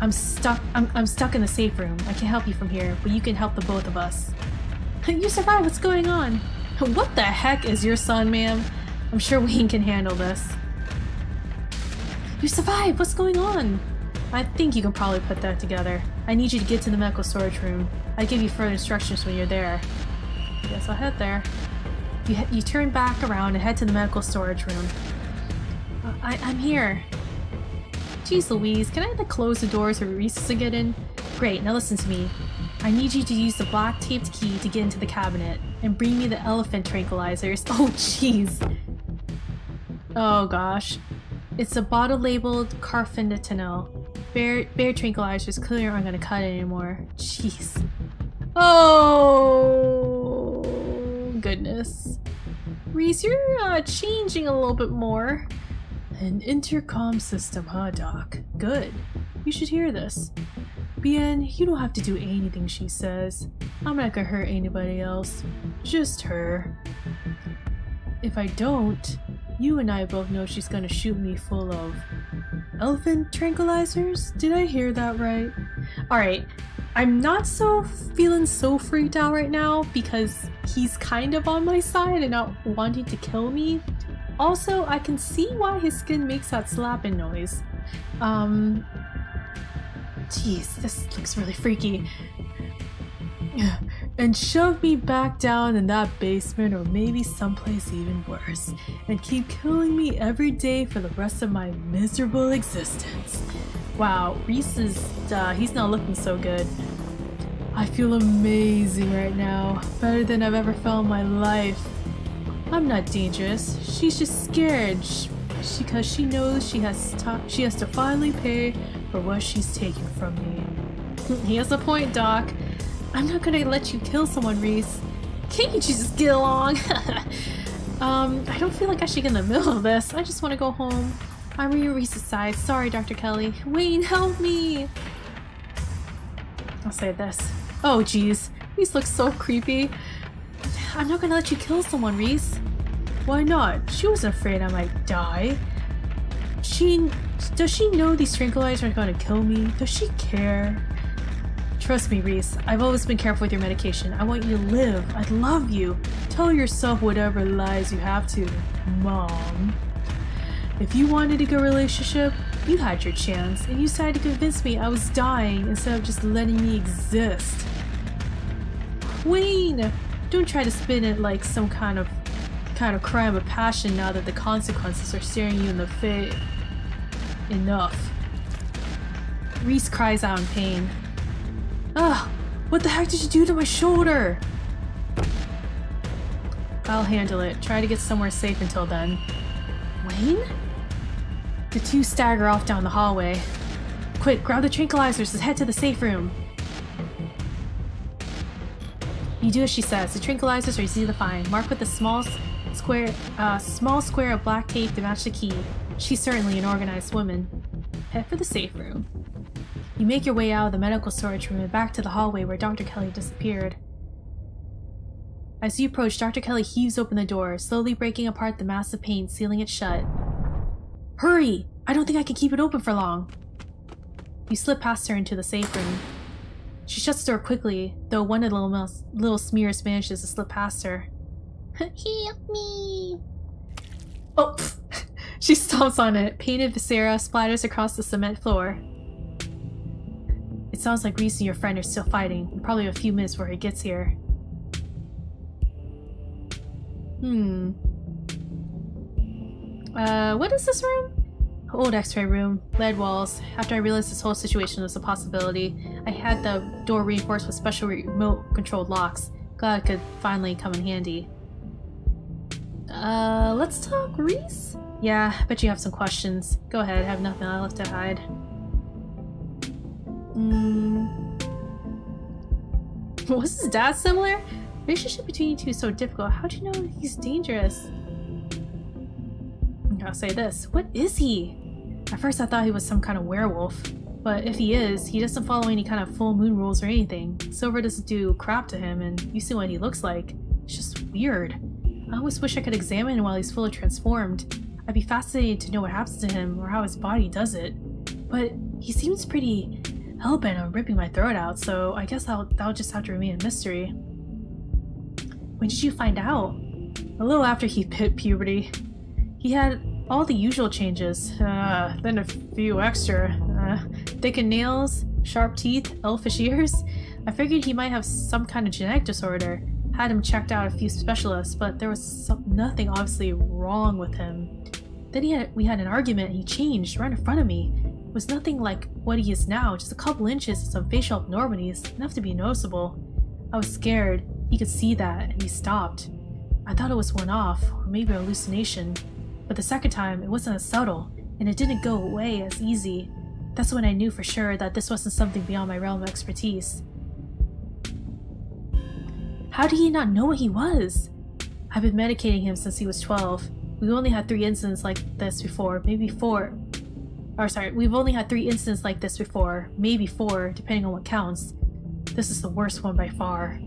I'm stuck in the safe room. I can help you from here, but you can help the both of us. You survived, what's going on? What the heck is your son, ma'am? I'm sure Wayne can handle this. You survived, what's going on? I think you can probably put that together. I need you to get to the medical storage room. I'll give you further instructions when you're there. I guess I'll head there. You turn back around and head to the medical storage room. I'm here. Jeez Louise, can I close the doors so Reese doesn't get in? Great, now listen to me. I need you to use the black taped key to get into the cabinet and bring me the elephant tranquilizers. Oh jeez. Oh gosh. It's a bottle labeled carfentanil. Bear tranquilizers clearly aren't gonna cut it anymore. Jeez. Oh goodness. Reese, you're changing a little bit more. An intercom system, huh, Doc? Good. You should hear this. Bien, you don't have to do anything she says. I'm not gonna hurt anybody else. Just her. If I don't, you and I both know she's gonna shoot me full of elephant tranquilizers? Did I hear that right? Alright, I'm not feeling so freaked out right now because he's kind of on my side and not wanting to kill me. Also, I can see why his skin makes that slapping noise. Jeez, this looks really freaky. And shove me back down in that basement or maybe someplace even worse. And keep killing me every day for the rest of my miserable existence. Wow, Reese is, he's not looking so good. I feel amazing right now. Better than I've ever felt in my life. I'm not dangerous. She's just scared because she knows she has to finally pay for what she's taking from me. He has a point, Doc. I'm not gonna let you kill someone, Reese. Can't you just get along? I don't feel like I should get in the middle of this. I just want to go home. I'm on Reese's side. Sorry, Dr. Kelly. Wayne, help me! I'll say this. Oh, jeez. Reese looks so creepy. I'm not gonna let you kill someone, Reese. Why not? She wasn't afraid I might die. Does she know these tranquilizers are gonna kill me? Does she care? Trust me, Reese. I've always been careful with your medication. I want you to live. I love you. Tell yourself whatever lies you have to, Mom. If you wanted a good relationship, you had your chance, and you decided to convince me I was dying instead of just letting me exist. Wayne! Don't try to spin it like some kind of crime of passion now that the consequences are staring you in the face. Enough. Reese cries out in pain. Ugh! What the heck did you do to my shoulder? I'll handle it. Try to get somewhere safe until then. Wayne? The two stagger off down the hallway. Quick, grab the tranquilizers and head to the safe room. You do as she says. The tranquilizers are easy to find. Marked with a small square of black tape to match the key. She's certainly an organized woman. Head for the safe room. You make your way out of the medical storage room and back to the hallway where Dr. Kelly disappeared. As you approach, Dr. Kelly heaves open the door, slowly breaking apart the massive pane, sealing it shut. Hurry! I don't think I can keep it open for long. You slip past her into the safe room. She shuts the door quickly, though one of the little smears manages to slip past her. Help me! Oh! She stomps on it. Painted viscera splatters across the cement floor. It sounds like Reese and your friend are still fighting. Probably a few minutes before he gets here. What is this room? Old x-ray room. Lead walls. After I realized this whole situation was a possibility, I had the door reinforced with special remote-controlled locks. Glad it could finally come in handy. Let's talk, Reese? Yeah, I bet you have some questions. Go ahead, I have nothing left to hide. Was his dad similar? The relationship between you two is so difficult. How'd you know he's dangerous? I'll say this. What is he? At first I thought he was some kind of werewolf. But if he is, he doesn't follow any kind of full moon rules or anything. Silver doesn't do crap to him, and you see what he looks like. It's just weird. I always wish I could examine him while he's fully transformed. I'd be fascinated to know what happens to him or how his body does it. But he seems pretty hellbent on ripping my throat out, so I guess that'll just have to remain a mystery. When did you find out? A little after he hit puberty. He had all the usual changes, then a few extra. Thickened nails, sharp teeth, elfish ears. I figured he might have some kind of genetic disorder. Had him checked out a few specialists, but there was nothing obviously wrong with him. Then we had an argument and he changed right in front of me. It was nothing like what he is now, just a couple inches and some facial abnormalities, enough to be noticeable. I was scared. He could see that, and he stopped. I thought it was one-off, or maybe a hallucination. But the second time, it wasn't as subtle, and it didn't go away as easy. That's when I knew for sure that this wasn't something beyond my realm of expertise. How did he not know what he was? I've been medicating him since he was 12. We've only had 3 incidents like this before, maybe 4. We've only had 3 incidents like this before, maybe 4, depending on what counts. This is the worst one by far.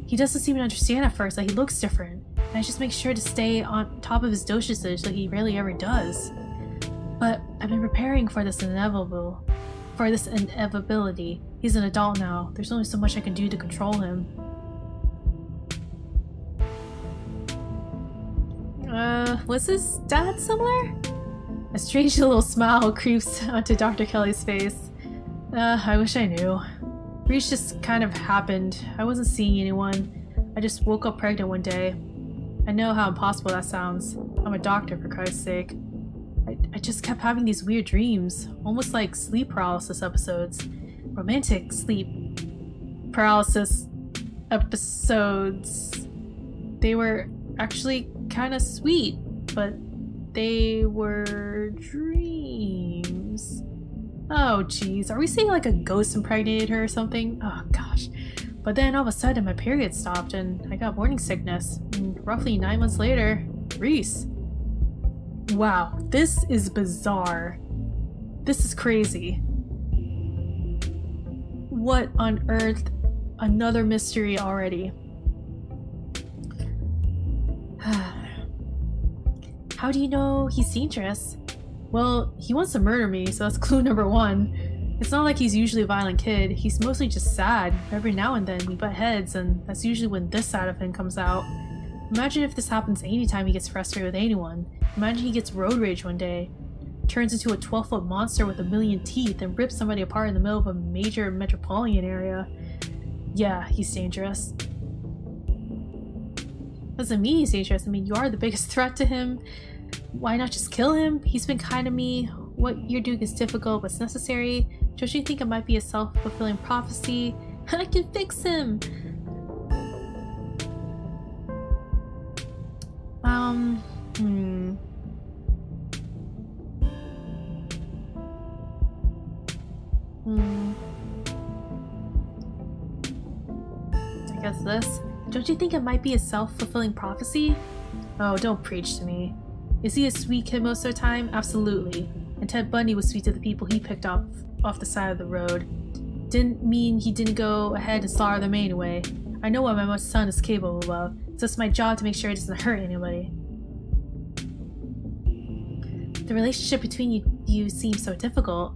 He doesn't seem to understand at first that he looks different, and I just make sure to stay on top of his dosage so he rarely ever does. But I've been preparing for this inevitability. He's an adult now. There's only so much I can do to control him. Was his dad similar? A strange little smile creeps onto Dr. Kelly's face. I wish I knew. Reese just kind of happened. I wasn't seeing anyone. I just woke up pregnant one day. I know how impossible that sounds. I'm a doctor, for Christ's sake. I just kept having these weird dreams, almost like sleep paralysis episodes. Romantic sleep paralysis episodes. They were actually kind of sweet, but they were dreams. Oh jeez, are we saying like a ghost impregnated her or something? Oh gosh. But then all of a sudden my period stopped and I got morning sickness. And roughly 9 months later, Reese. Wow, this is bizarre. This is crazy. What on earth? Another mystery already. How do you know he's dangerous? Well, he wants to murder me, so that's clue number 1. It's not like he's usually a violent kid. He's mostly just sad. Every now and then we butt heads, and that's usually when this side of him comes out. Imagine if this happens anytime he gets frustrated with anyone. Imagine he gets road rage one day, turns into a 12-foot monster with 1,000,000 teeth, and rips somebody apart in the middle of a major metropolitan area. Yeah, he's dangerous. Doesn't mean he's dangerous. I mean, you are the biggest threat to him. Why not just kill him? He's been kind to me. What you're doing is difficult, but it's necessary. Don't you think it might be a self-fulfilling prophecy? I can fix him! I guess this. Don't you think it might be a self-fulfilling prophecy? Oh, don't preach to me. Is he a sweet kid most of the time? Absolutely. And Ted Bundy was sweet to the people he picked off the side of the road. Didn't mean he didn't go ahead and slaughter them anyway. I know what my son is capable of, so it's my job to make sure it doesn't hurt anybody. The relationship between you seems so difficult.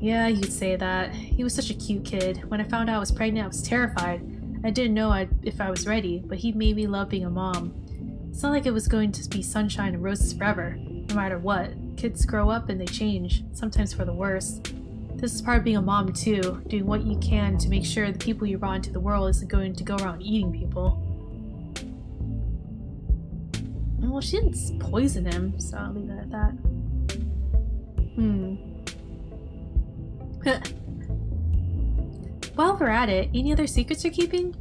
Yeah, you could say that. He was such a cute kid. When I found out I was pregnant, I was terrified. I didn't know if I was ready, but he made me love being a mom. It's not like it was going to be sunshine and roses forever, no matter what. Kids grow up and they change, sometimes for the worse. This is part of being a mom too, doing what you can to make sure the people you brought into the world isn't going to go around eating people. Well, she didn't poison him, so I'll leave it at that. While we're at it, any other secrets you're keeping?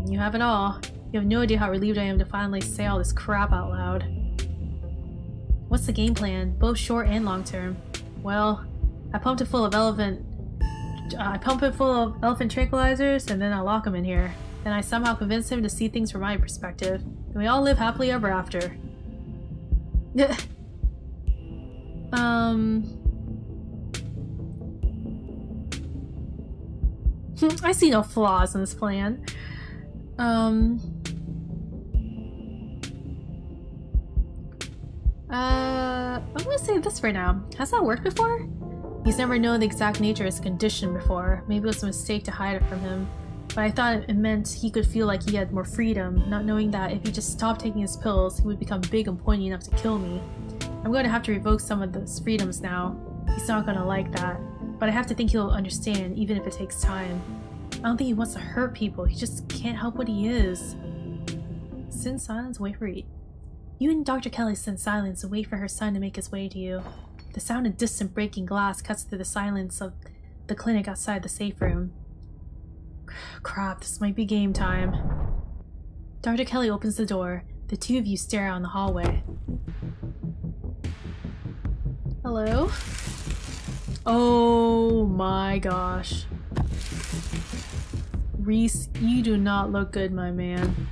You have it all. You have no idea how relieved I am to finally say all this crap out loud. What's the game plan, both short and long term? Well, I pump it full of elephant tranquilizers, and then I lock him in here. Then I somehow convince him to see things from my perspective, and we all live happily ever after. I see no flaws in this plan. I'm gonna say this for now. Has that worked before? He's never known the exact nature of his condition before. Maybe it was a mistake to hide it from him. But I thought it meant he could feel like he had more freedom, not knowing that if he just stopped taking his pills, he would become big and pointy enough to kill me. I'm going to have to revoke some of those freedoms now. He's not gonna like that. But I have to think he'll understand, even if it takes time. I don't think he wants to hurt people, he just can't help what he is. Sit in silence, wait for it. You and Dr. Kelly sit in silence and wait for her son to make his way to you. The sound of distant breaking glass cuts through the silence of the clinic outside the safe room. Crap, this might be game time. Dr. Kelly opens the door. The two of you stare out in the hallway. Hello? Oh my gosh. Reese, you do not look good, my man.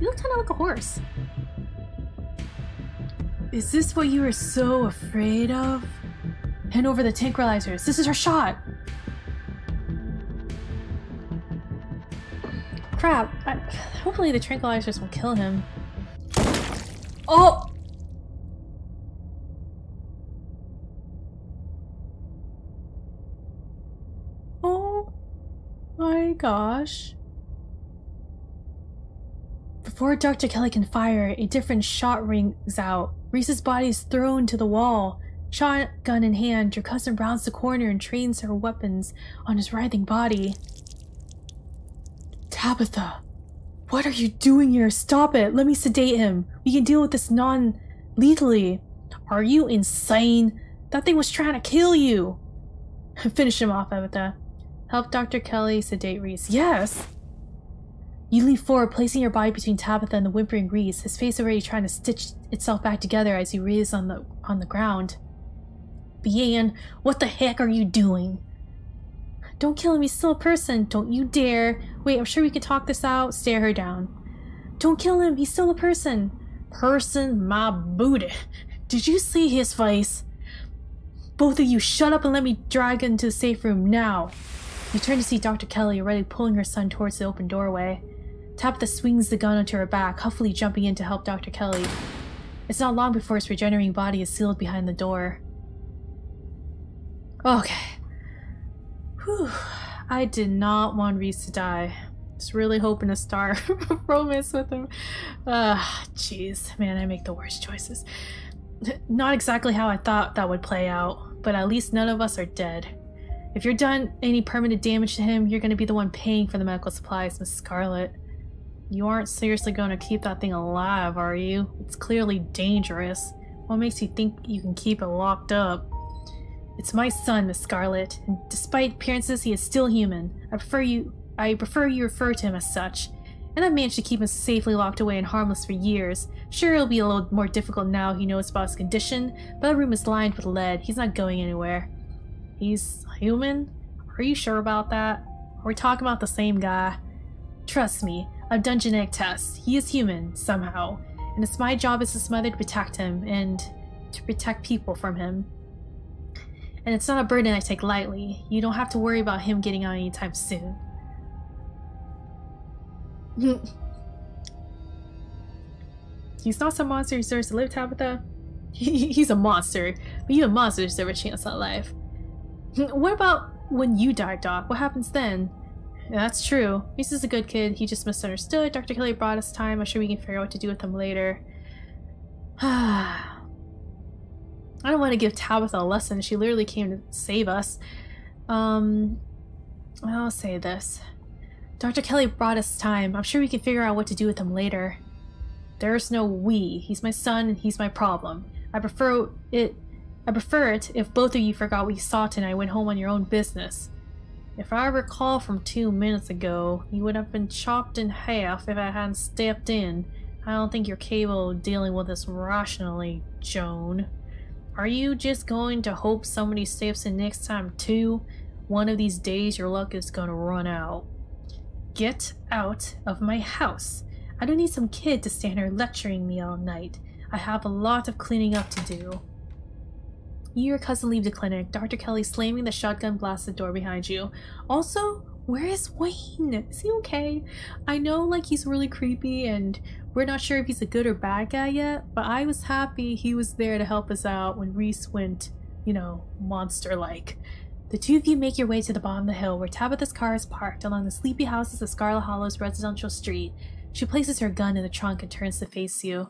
You look kind of like a horse. Is this what you were so afraid of? Hand over the tranquilizers. This is our shot! Crap. Hopefully the tranquilizers will kill him. Oh! Oh my gosh. Before Dr. Kelly can fire, a different shot rings out. Reese's body is thrown to the wall. Shotgun in hand, your cousin rounds the corner and trains her weapons on his writhing body. Tabitha, what are you doing here? Stop it! Let me sedate him. We can deal with this non-lethally. Are you insane? That thing was trying to kill you! Finish him off, Tabitha. Help Dr. Kelly sedate Reese. Yes! You leap forward, placing your body between Tabitha and the whimpering Reese, his face already trying to stitch itself back together as he writhes on the ground. Bian, what the heck are you doing? Don't kill him, he's still a person. Don't you dare. Wait, I'm sure we can talk this out. Stare her down. Don't kill him, he's still a person. Person, my booty. Did you see his face? Both of you, shut up and let me drag into the safe room now. You turn to see Dr. Kelly already pulling her son towards the open doorway. Tabitha swings the gun onto her back, huffily jumping in to help Dr. Kelly. It's not long before his regenerating body is sealed behind the door. Okay. Whew. I did not want Reese to die. Just really hoping to start romance with him. Jeez. Man, I make the worst choices. Not exactly how I thought that would play out, but at least none of us are dead. If you're done any permanent damage to him, you're going to be the one paying for the medical supplies, Miss Scarlet. You aren't seriously going to keep that thing alive, are you? It's clearly dangerous. What makes you think you can keep it locked up? It's my son, Miss Scarlet, and despite appearances, he is still human. I prefer you refer to him as such. And I've managed to keep him safely locked away and harmless for years. Sure, it'll be a little more difficult now he knows about his condition, but that room is lined with lead. He's not going anywhere. He's human? Are you sure about that? Are we talking about the same guy? Trust me, I've done genetic tests. He is human, somehow. And it's my job as his mother to protect him, and to protect people from him. And it's not a burden I take lightly. You don't have to worry about him getting out anytime soon. He's not some monster who deserves to live, Tabitha. He's a monster, but even monsters deserve a chance at life. What about when you die, Doc? What happens then? Yeah, that's true. Reese is a good kid. He just misunderstood. Dr. Kelly brought us time. I'm sure we can figure out what to do with him later. I don't want to give Tabitha a lesson. She literally came to save us. I'll say this. Dr. Kelly brought us time. I'm sure we can figure out what to do with him later. There's no we. He's my son and he's my problem. I prefer it if both of you forgot what you saw tonight and went home on your own business. If I recall from 2 minutes ago, you would have been chopped in half if I hadn't stepped in. I don't think you're capable of dealing with this rationally, Joan. Are you just going to hope somebody steps in next time too? One of these days your luck is gonna run out. Get out of my house. I don't need some kid to stand here lecturing me all night. I have a lot of cleaning up to do. You and your cousin leave the clinic, Dr. Kelly slamming the shotgun blasted door behind you. Also, where is Wayne? Is he okay? I know, like, he's really creepy and We're not sure if he's a good or bad guy yet, but I was happy he was there to help us out when Reese went, you know, monster-like. The two of you make your way to the bottom of the hill where Tabitha's car is parked along the sleepy houses of Scarlet Hollow's residential street. She places her gun in the trunk and turns to face you.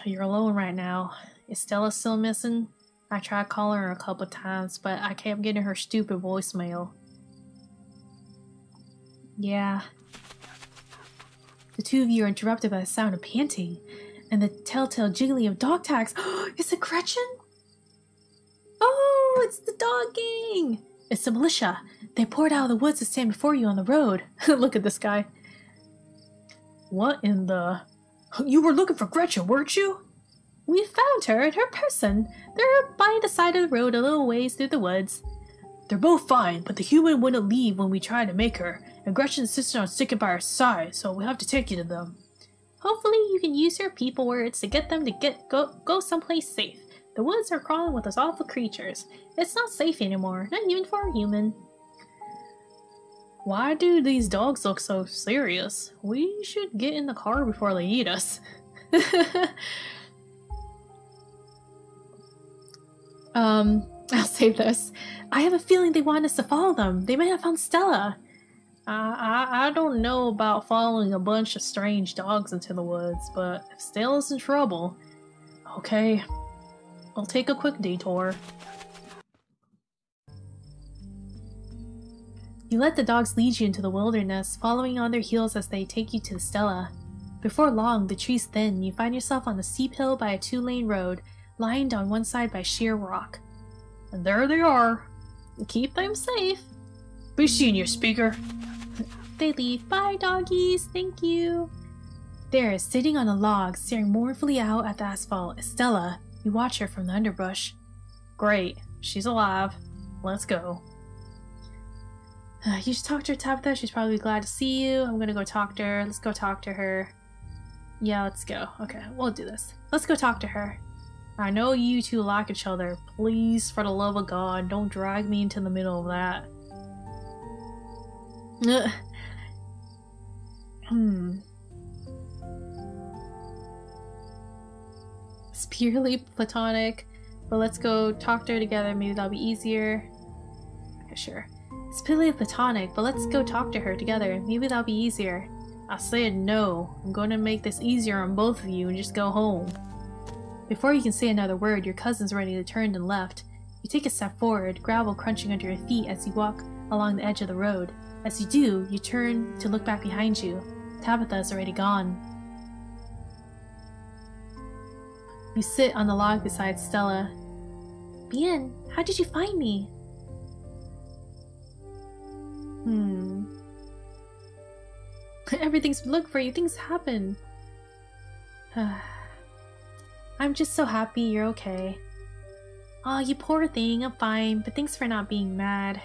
You're alone right now. Is Stella still missing? I tried calling her a couple times, but I kept getting her stupid voicemail. Yeah. The two of you are interrupted by the sound of panting and the telltale jiggling of dog tags. Is it Gretchen? Oh, it's the dog gang! It's the militia. They poured out of the woods to stand before you on the road. Look at this guy. What in the... You were looking for Gretchen, weren't you? We found her and her person. They're by the side of the road a little ways through the woods. They're both fine, but the human wouldn't leave when we tried to make her, and Gretchen insisted on sticking by her side, so we have to take you to them. Hopefully you can use your people words to get them to go someplace safe. The woods are crawling with those awful creatures. It's not safe anymore, not even for a human. Why do these dogs look so serious? We should get in the car before they eat us. I'll say this. I have a feeling they want us to follow them. They might have found Stella. I don't know about following a bunch of strange dogs into the woods, but if Stella's in trouble... Okay, I'll take a quick detour. You let the dogs lead you into the wilderness, following on their heels as they take you to Stella. Before long, the trees thin, you find yourself on the steep hill by a two-lane road, lined on one side by sheer rock. And there they are. Keep them safe. Be seeing you, speaker. They leave. Bye, doggies. Thank you. There, sitting on a log, staring mournfully out at the asphalt, is Stella. You watch her from the underbrush. Great. She's alive. Let's go. You should talk to her, Tabitha. She's probably glad to see you. I'm gonna go talk to her. Let's go talk to her. Yeah, let's go. Okay, we'll do this. Let's go talk to her. I know you two like each other. Please, for the love of God, don't drag me into the middle of that. It's purely platonic, but let's go talk to her together. Maybe that'll be easier. Okay, sure. It's purely platonic, but let's go talk to her together. Maybe that'll be easier. I said no. I'm going to make this easier on both of you and just go home. Before you can say another word, your cousin's ready to turn and left. You take a step forward, gravel crunching under your feet as you walk along the edge of the road. As you do, you turn to look back behind you. Tabitha is already gone. You sit on the log beside Stella. Bien, how did you find me? Everything's been looking for you. Things happen. I'm just so happy you're okay. Aw, you poor thing. I'm fine, but thanks for not being mad.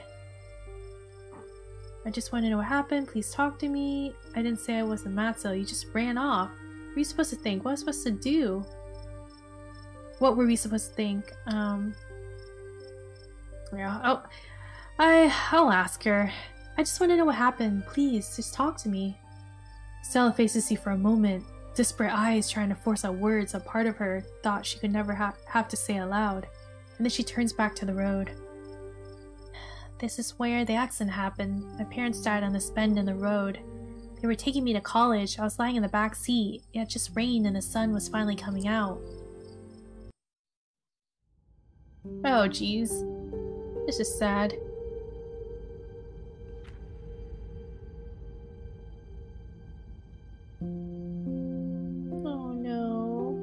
I just want to know what happened. Please talk to me. I didn't say I wasn't mad, so you just ran off. What were you supposed to think? What was I supposed to do? What were we supposed to think? Yeah. Oh, I'll ask her. I just want to know what happened. Please, just talk to me. Stella faces you for a moment, disparate eyes trying to force out words a part of her thought she could never have to say aloud. And then she turns back to the road. This is where the accident happened. My parents died on this bend in the road. They were taking me to college. I was lying in the back seat. It had just rained and the sun was finally coming out. Oh, jeez. This is sad. Oh no.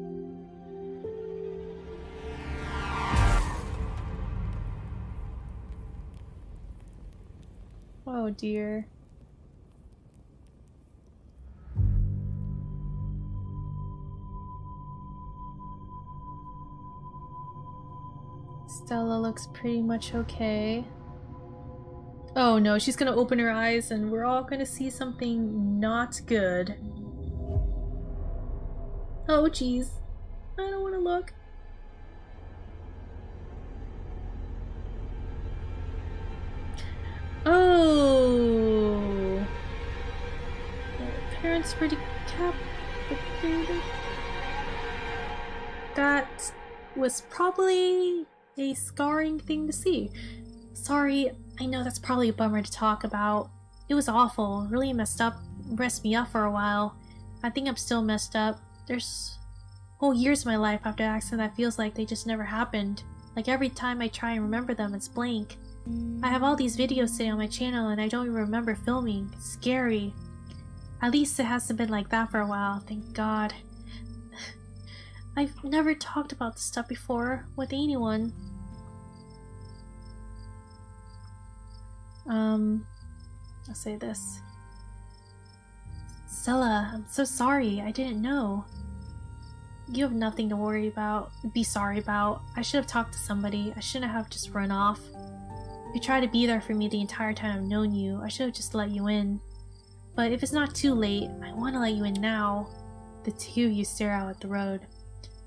Oh dear. Stella looks pretty much okay. Oh no, she's gonna open her eyes and we're all gonna see something not good. Oh jeez. I don't wanna look. Oh. Her parents were decapitated. That was probably a scarring thing to see. Sorry, I know that's probably a bummer to talk about. It was awful, really messed me up for a while. I think I'm still messed up. There's whole years of my life after an accident that feels like they just never happened. Like every time I try and remember them, it's blank. I have all these videos sitting on my channel and I don't even remember filming. It's scary. At least it hasn't been like that for a while, thank God. I've never talked about this stuff before with anyone. I'll say this. Stella, I'm so sorry. I didn't know. You have nothing to be sorry about. I should have talked to somebody. I shouldn't have just run off. You tried to be there for me the entire time I've known you. I should have just let you in. But if it's not too late, I want to let you in now. The two of you stare out at the road.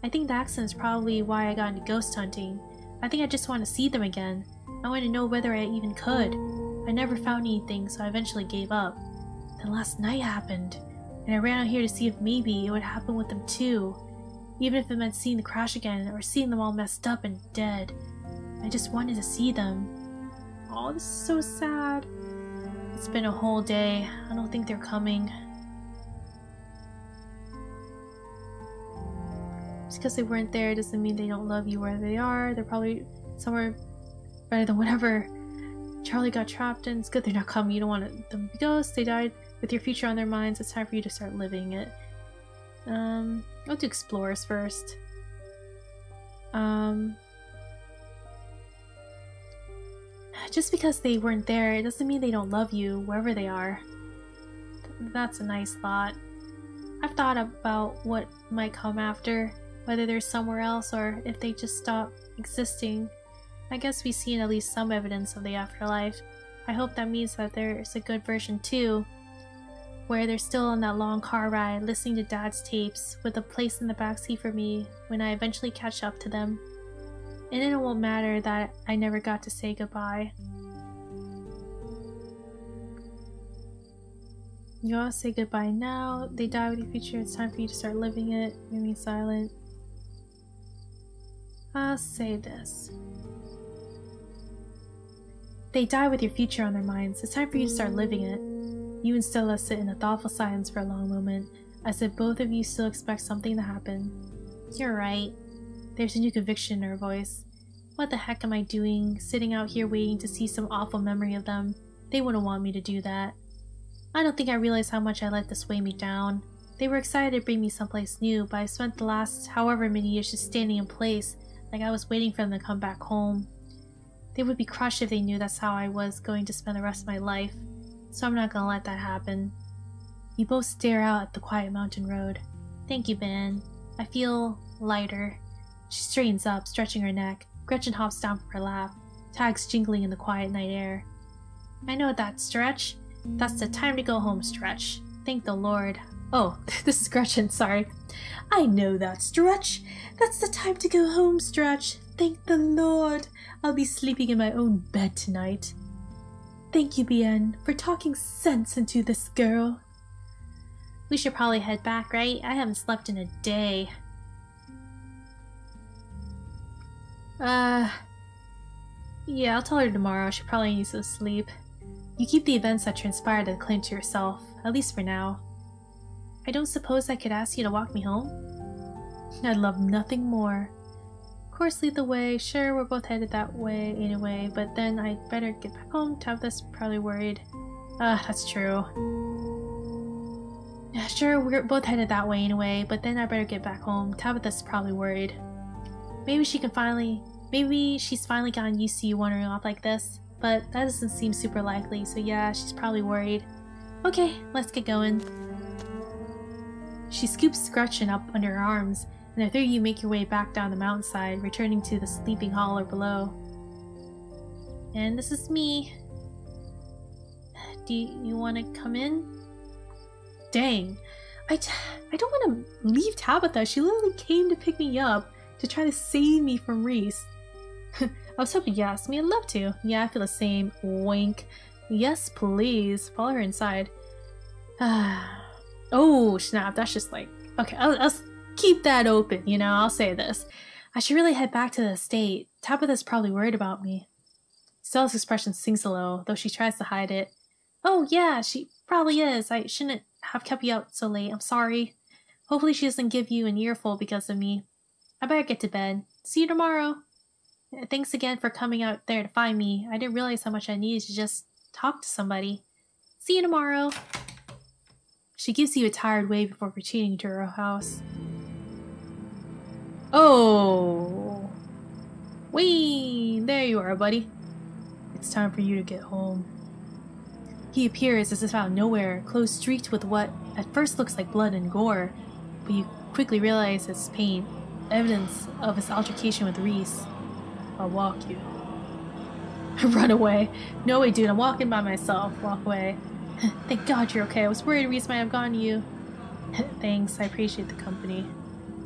I think the accident is probably why I got into ghost hunting. I think I just want to see them again. I want to know whether I even could. I never found anything, so I eventually gave up. Then last night happened, and I ran out here to see if maybe it would happen with them too. Even if it meant seeing the crash again, or seeing them all messed up and dead. I just wanted to see them. Oh, this is so sad. It's been a whole day. I don't think they're coming. Just because they weren't there doesn't mean they don't love you where they are. They're probably somewhere better than whatever Charlie got trapped in. It's good they're not coming. You don't want them to be ghosts. They died with your future on their minds. It's time for you to start living it. I'll do explorers first. Just because they weren't there, it doesn't mean they don't love you, wherever they are. That's a nice thought. I've thought about what might come after, whether they're somewhere else or if they just stop existing. I guess we've seen at least some evidence of the afterlife. I hope that means that there's a good version too, where they're still on that long car ride, listening to Dad's tapes, with a place in the backseat for me when I eventually catch up to them. And then it won't matter that I never got to say goodbye. You all say goodbye now. They die with your future. It's time for you to start living it. Remain silent. I'll say this. They die with your future on their minds. It's time for you to start living it. You and Stella sit in a thoughtful silence for a long moment, as if both of you still expect something to happen. You're right. There's a new conviction in her voice. What the heck am I doing, sitting out here waiting to see some awful memory of them? They wouldn't want me to do that. I don't think I realized how much I let this weigh me down. They were excited to bring me someplace new, but I spent the last however many years just standing in place, like I was waiting for them to come back home. They would be crushed if they knew that's how I was going to spend the rest of my life, so I'm not gonna let that happen. You both stare out at the quiet mountain road. Thank you, Ben. I feel lighter. She straightens up, stretching her neck. Gretchen hops down from her lap, tags jingling in the quiet night air. I know that stretch. That's the time to go home stretch. Thank the Lord. Oh, this is Gretchen, sorry. I know that stretch. That's the time to go home stretch. Thank the Lord. I'll be sleeping in my own bed tonight. Thank you, Bien, for talking sense into this girl. We should probably head back, right? I haven't slept in a day. Yeah, I'll tell her tomorrow. She probably needs to sleep. You keep the events that transpired and claim to yourself, at least for now. I don't suppose I could ask you to walk me home? I'd love nothing more. Of course, lead the way. Sure, we're both headed that way anyway, but then I'd better get back home. Tabitha's probably worried. That's true. Yeah, sure, we're both headed that way anyway, but then I better get back home. Tabitha's probably worried. Maybe she's finally gotten used to you wandering off like this, but that doesn't seem super likely, so yeah, she's probably worried. Okay, let's get going. She scoops Gretchen up under her arms, and the three of you make your way back down the mountainside, returning to the sleeping hollow below. And this is me. Do you want to come in? Dang, I don't want to leave Tabitha. She literally came to pick me up to try to save me from Reese. I was hoping you asked me. I'd love to. Yeah, I feel the same. Wink. Yes, please. Follow her inside. Oh, snap. That's just like... Okay, I'll keep that open, you know? I'll say this. I should really head back to the estate. Tabitha's probably worried about me. Stella's expression sinks a little, though she tries to hide it. Oh, yeah, she probably is. I shouldn't have kept you out so late. I'm sorry. Hopefully she doesn't give you an earful because of me. I better get to bed. See you tomorrow. Thanks again for coming out there to find me. I didn't realize how much I needed to just talk to somebody. See you tomorrow. She gives you a tired wave before retreating to her house. Oh. Whee! There you are, buddy. It's time for you to get home. He appears as if out of nowhere, clothes streaked with what at first looks like blood and gore, but you quickly realize it's pain, evidence of his altercation with Reese. I'll walk you. Run away. No way, dude, I'm walking by myself. Walk away. Thank God you're okay. I was worried Reese might have gotten you. Thanks, I appreciate the company.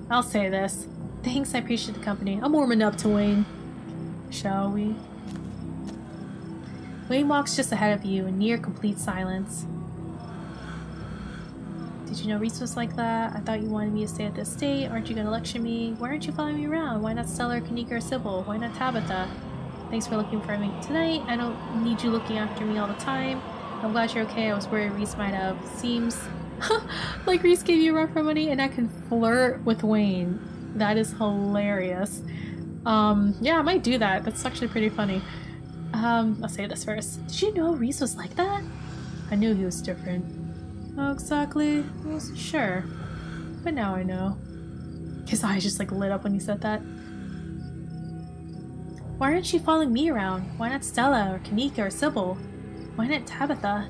I'll say this. Thanks, I appreciate the company. I'm warming up to Wayne. Shall we? Wayne walks just ahead of you in near complete silence. Did you know Reese was like that? I thought you wanted me to stay at the estate. Aren't you gonna lecture me? Why aren't you following me around? Why not Stella or Kanika or Sybil? Why not Tabitha? Thanks for looking for me tonight. I don't need you looking after me all the time. I'm glad you're okay. I was worried Reese might have. Seems like Reese gave you run for money and I can flirt with Wayne. That is hilarious. Yeah, I might do that. That's actually pretty funny. I'll say this first. Did you know Reese was like that? I knew he was different. Oh, exactly. I wasn't sure. But now I know. His eyes just like lit up when he said that. Why aren't you following me around? Why not Stella or Kanika or Sybil? Why not Tabitha?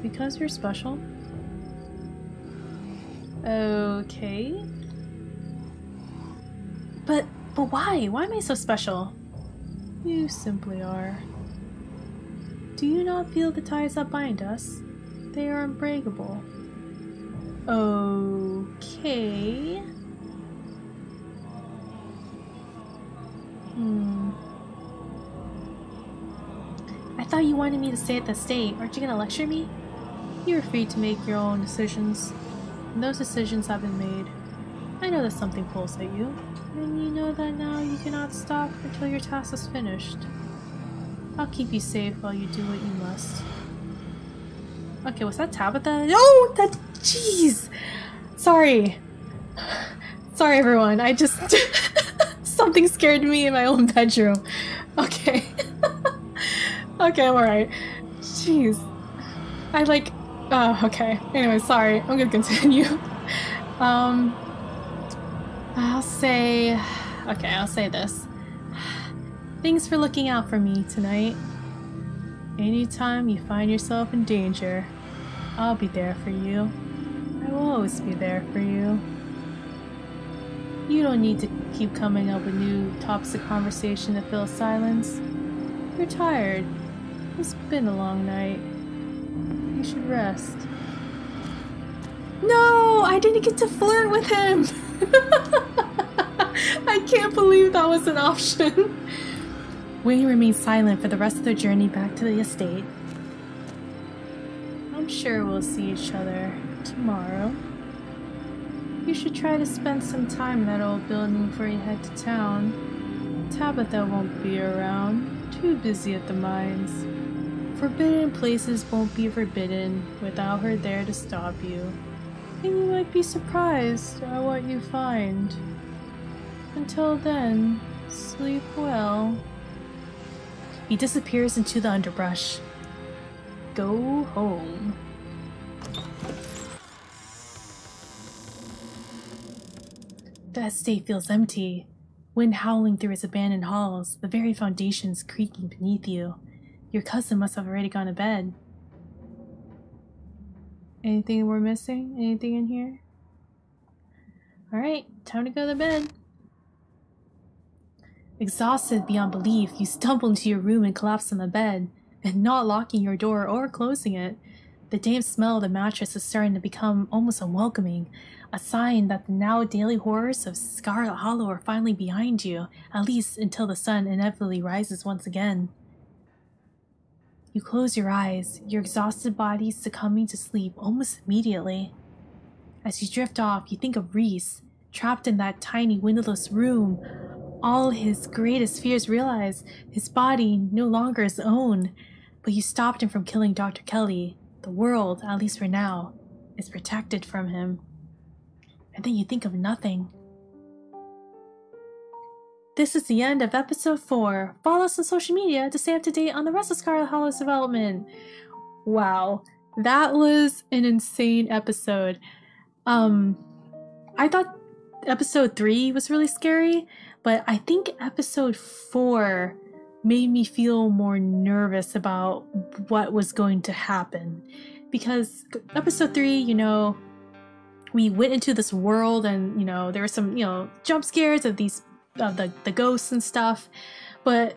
Because you're special. Okay. But why? Why am I so special? You simply are. Do you not feel the ties that bind us? They are unbreakable. Okay. I thought you wanted me to stay at the estate. Aren't you gonna lecture me? You are free to make your own decisions. And those decisions have been made. I know that something pulls at you. And you know that now you cannot stop until your task is finished. I'll keep you safe while you do what you must. Okay, was that Tabitha? Oh, that... Jeez! Sorry. Sorry, everyone. I just... Something scared me in my own bedroom. Okay. Okay, I'm alright. Jeez. I like... Oh, okay. Anyway, sorry. I'm gonna continue. I'll say... Okay, I'll say this. Thanks for looking out for me tonight. Anytime you find yourself in danger, I'll be there for you. I will always be there for you. You don't need to keep coming up with new topics of conversation to fill silence. You're tired. It's been a long night. You should rest. No! I didn't get to flirt with him! I can't believe that was an option. Wayne remained silent for the rest of their journey back to the estate. I'm sure we'll see each other tomorrow. You should try to spend some time in that old building before you head to town. Tabitha won't be around, too busy at the mines. Forbidden places won't be forbidden without her there to stop you. And you might be surprised at what you find. Until then, sleep well. He disappears into the underbrush. Go home. The estate feels empty. Wind howling through its abandoned halls, the very foundations creaking beneath you. Your cousin must have already gone to bed. Anything we're missing? Anything in here? Alright, time to go to bed. Exhausted beyond belief, you stumble into your room and collapse on the bed, and not locking your door or closing it. The damp smell of the mattress is starting to become almost unwelcoming, a sign that the now daily horrors of Scarlet Hollow are finally behind you, at least until the sun inevitably rises once again. You close your eyes, your exhausted body succumbing to sleep almost immediately. As you drift off, you think of Reese, trapped in that tiny windowless room. All his greatest fears realize his body no longer his own. But you stopped him from killing Dr. Kelly. The world, at least for now, is protected from him. And then you think of nothing. This is the end of episode 4. Follow us on social media to stay up to date on the rest of Scarlet Hollow's development. Wow, that was an insane episode. I thought episode 3 was really scary, but I think episode 4 made me feel more nervous about what was going to happen. Because episode 3, you know, we went into this world and, you know, there were some, you know, jump scares of these the ghosts and stuff, but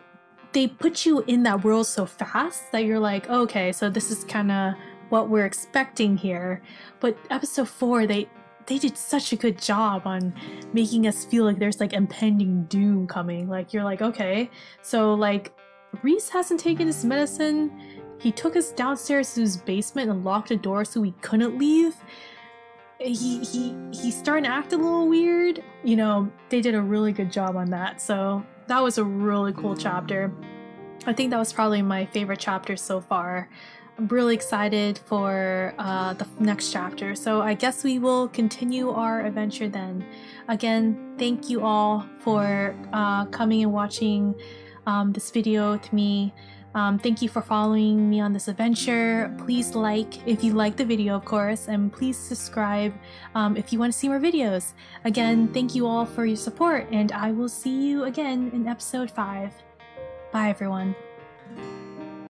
they put you in that world so fast that you're like, okay, so this is kind of what we're expecting here. But episode 4, they did such a good job on making us feel like there's like impending doom coming. Like you're like, okay, so like Reese hasn't taken his medicine. He took us downstairs to his basement and locked the door so we couldn't leave. He's starting to act a little weird. You know, they did a really good job on that. So that was a really cool chapter. I think that was probably my favorite chapter so far. I'm really excited for the next chapter. So I guess we will continue our adventure then. Again, thank you all for coming and watching this video with me. Thank you for following me on this adventure. Please like if you like the video, of course, and please subscribe if you want to see more videos. Again, thank you all for your support, and I will see you again in episode 5. Bye, everyone.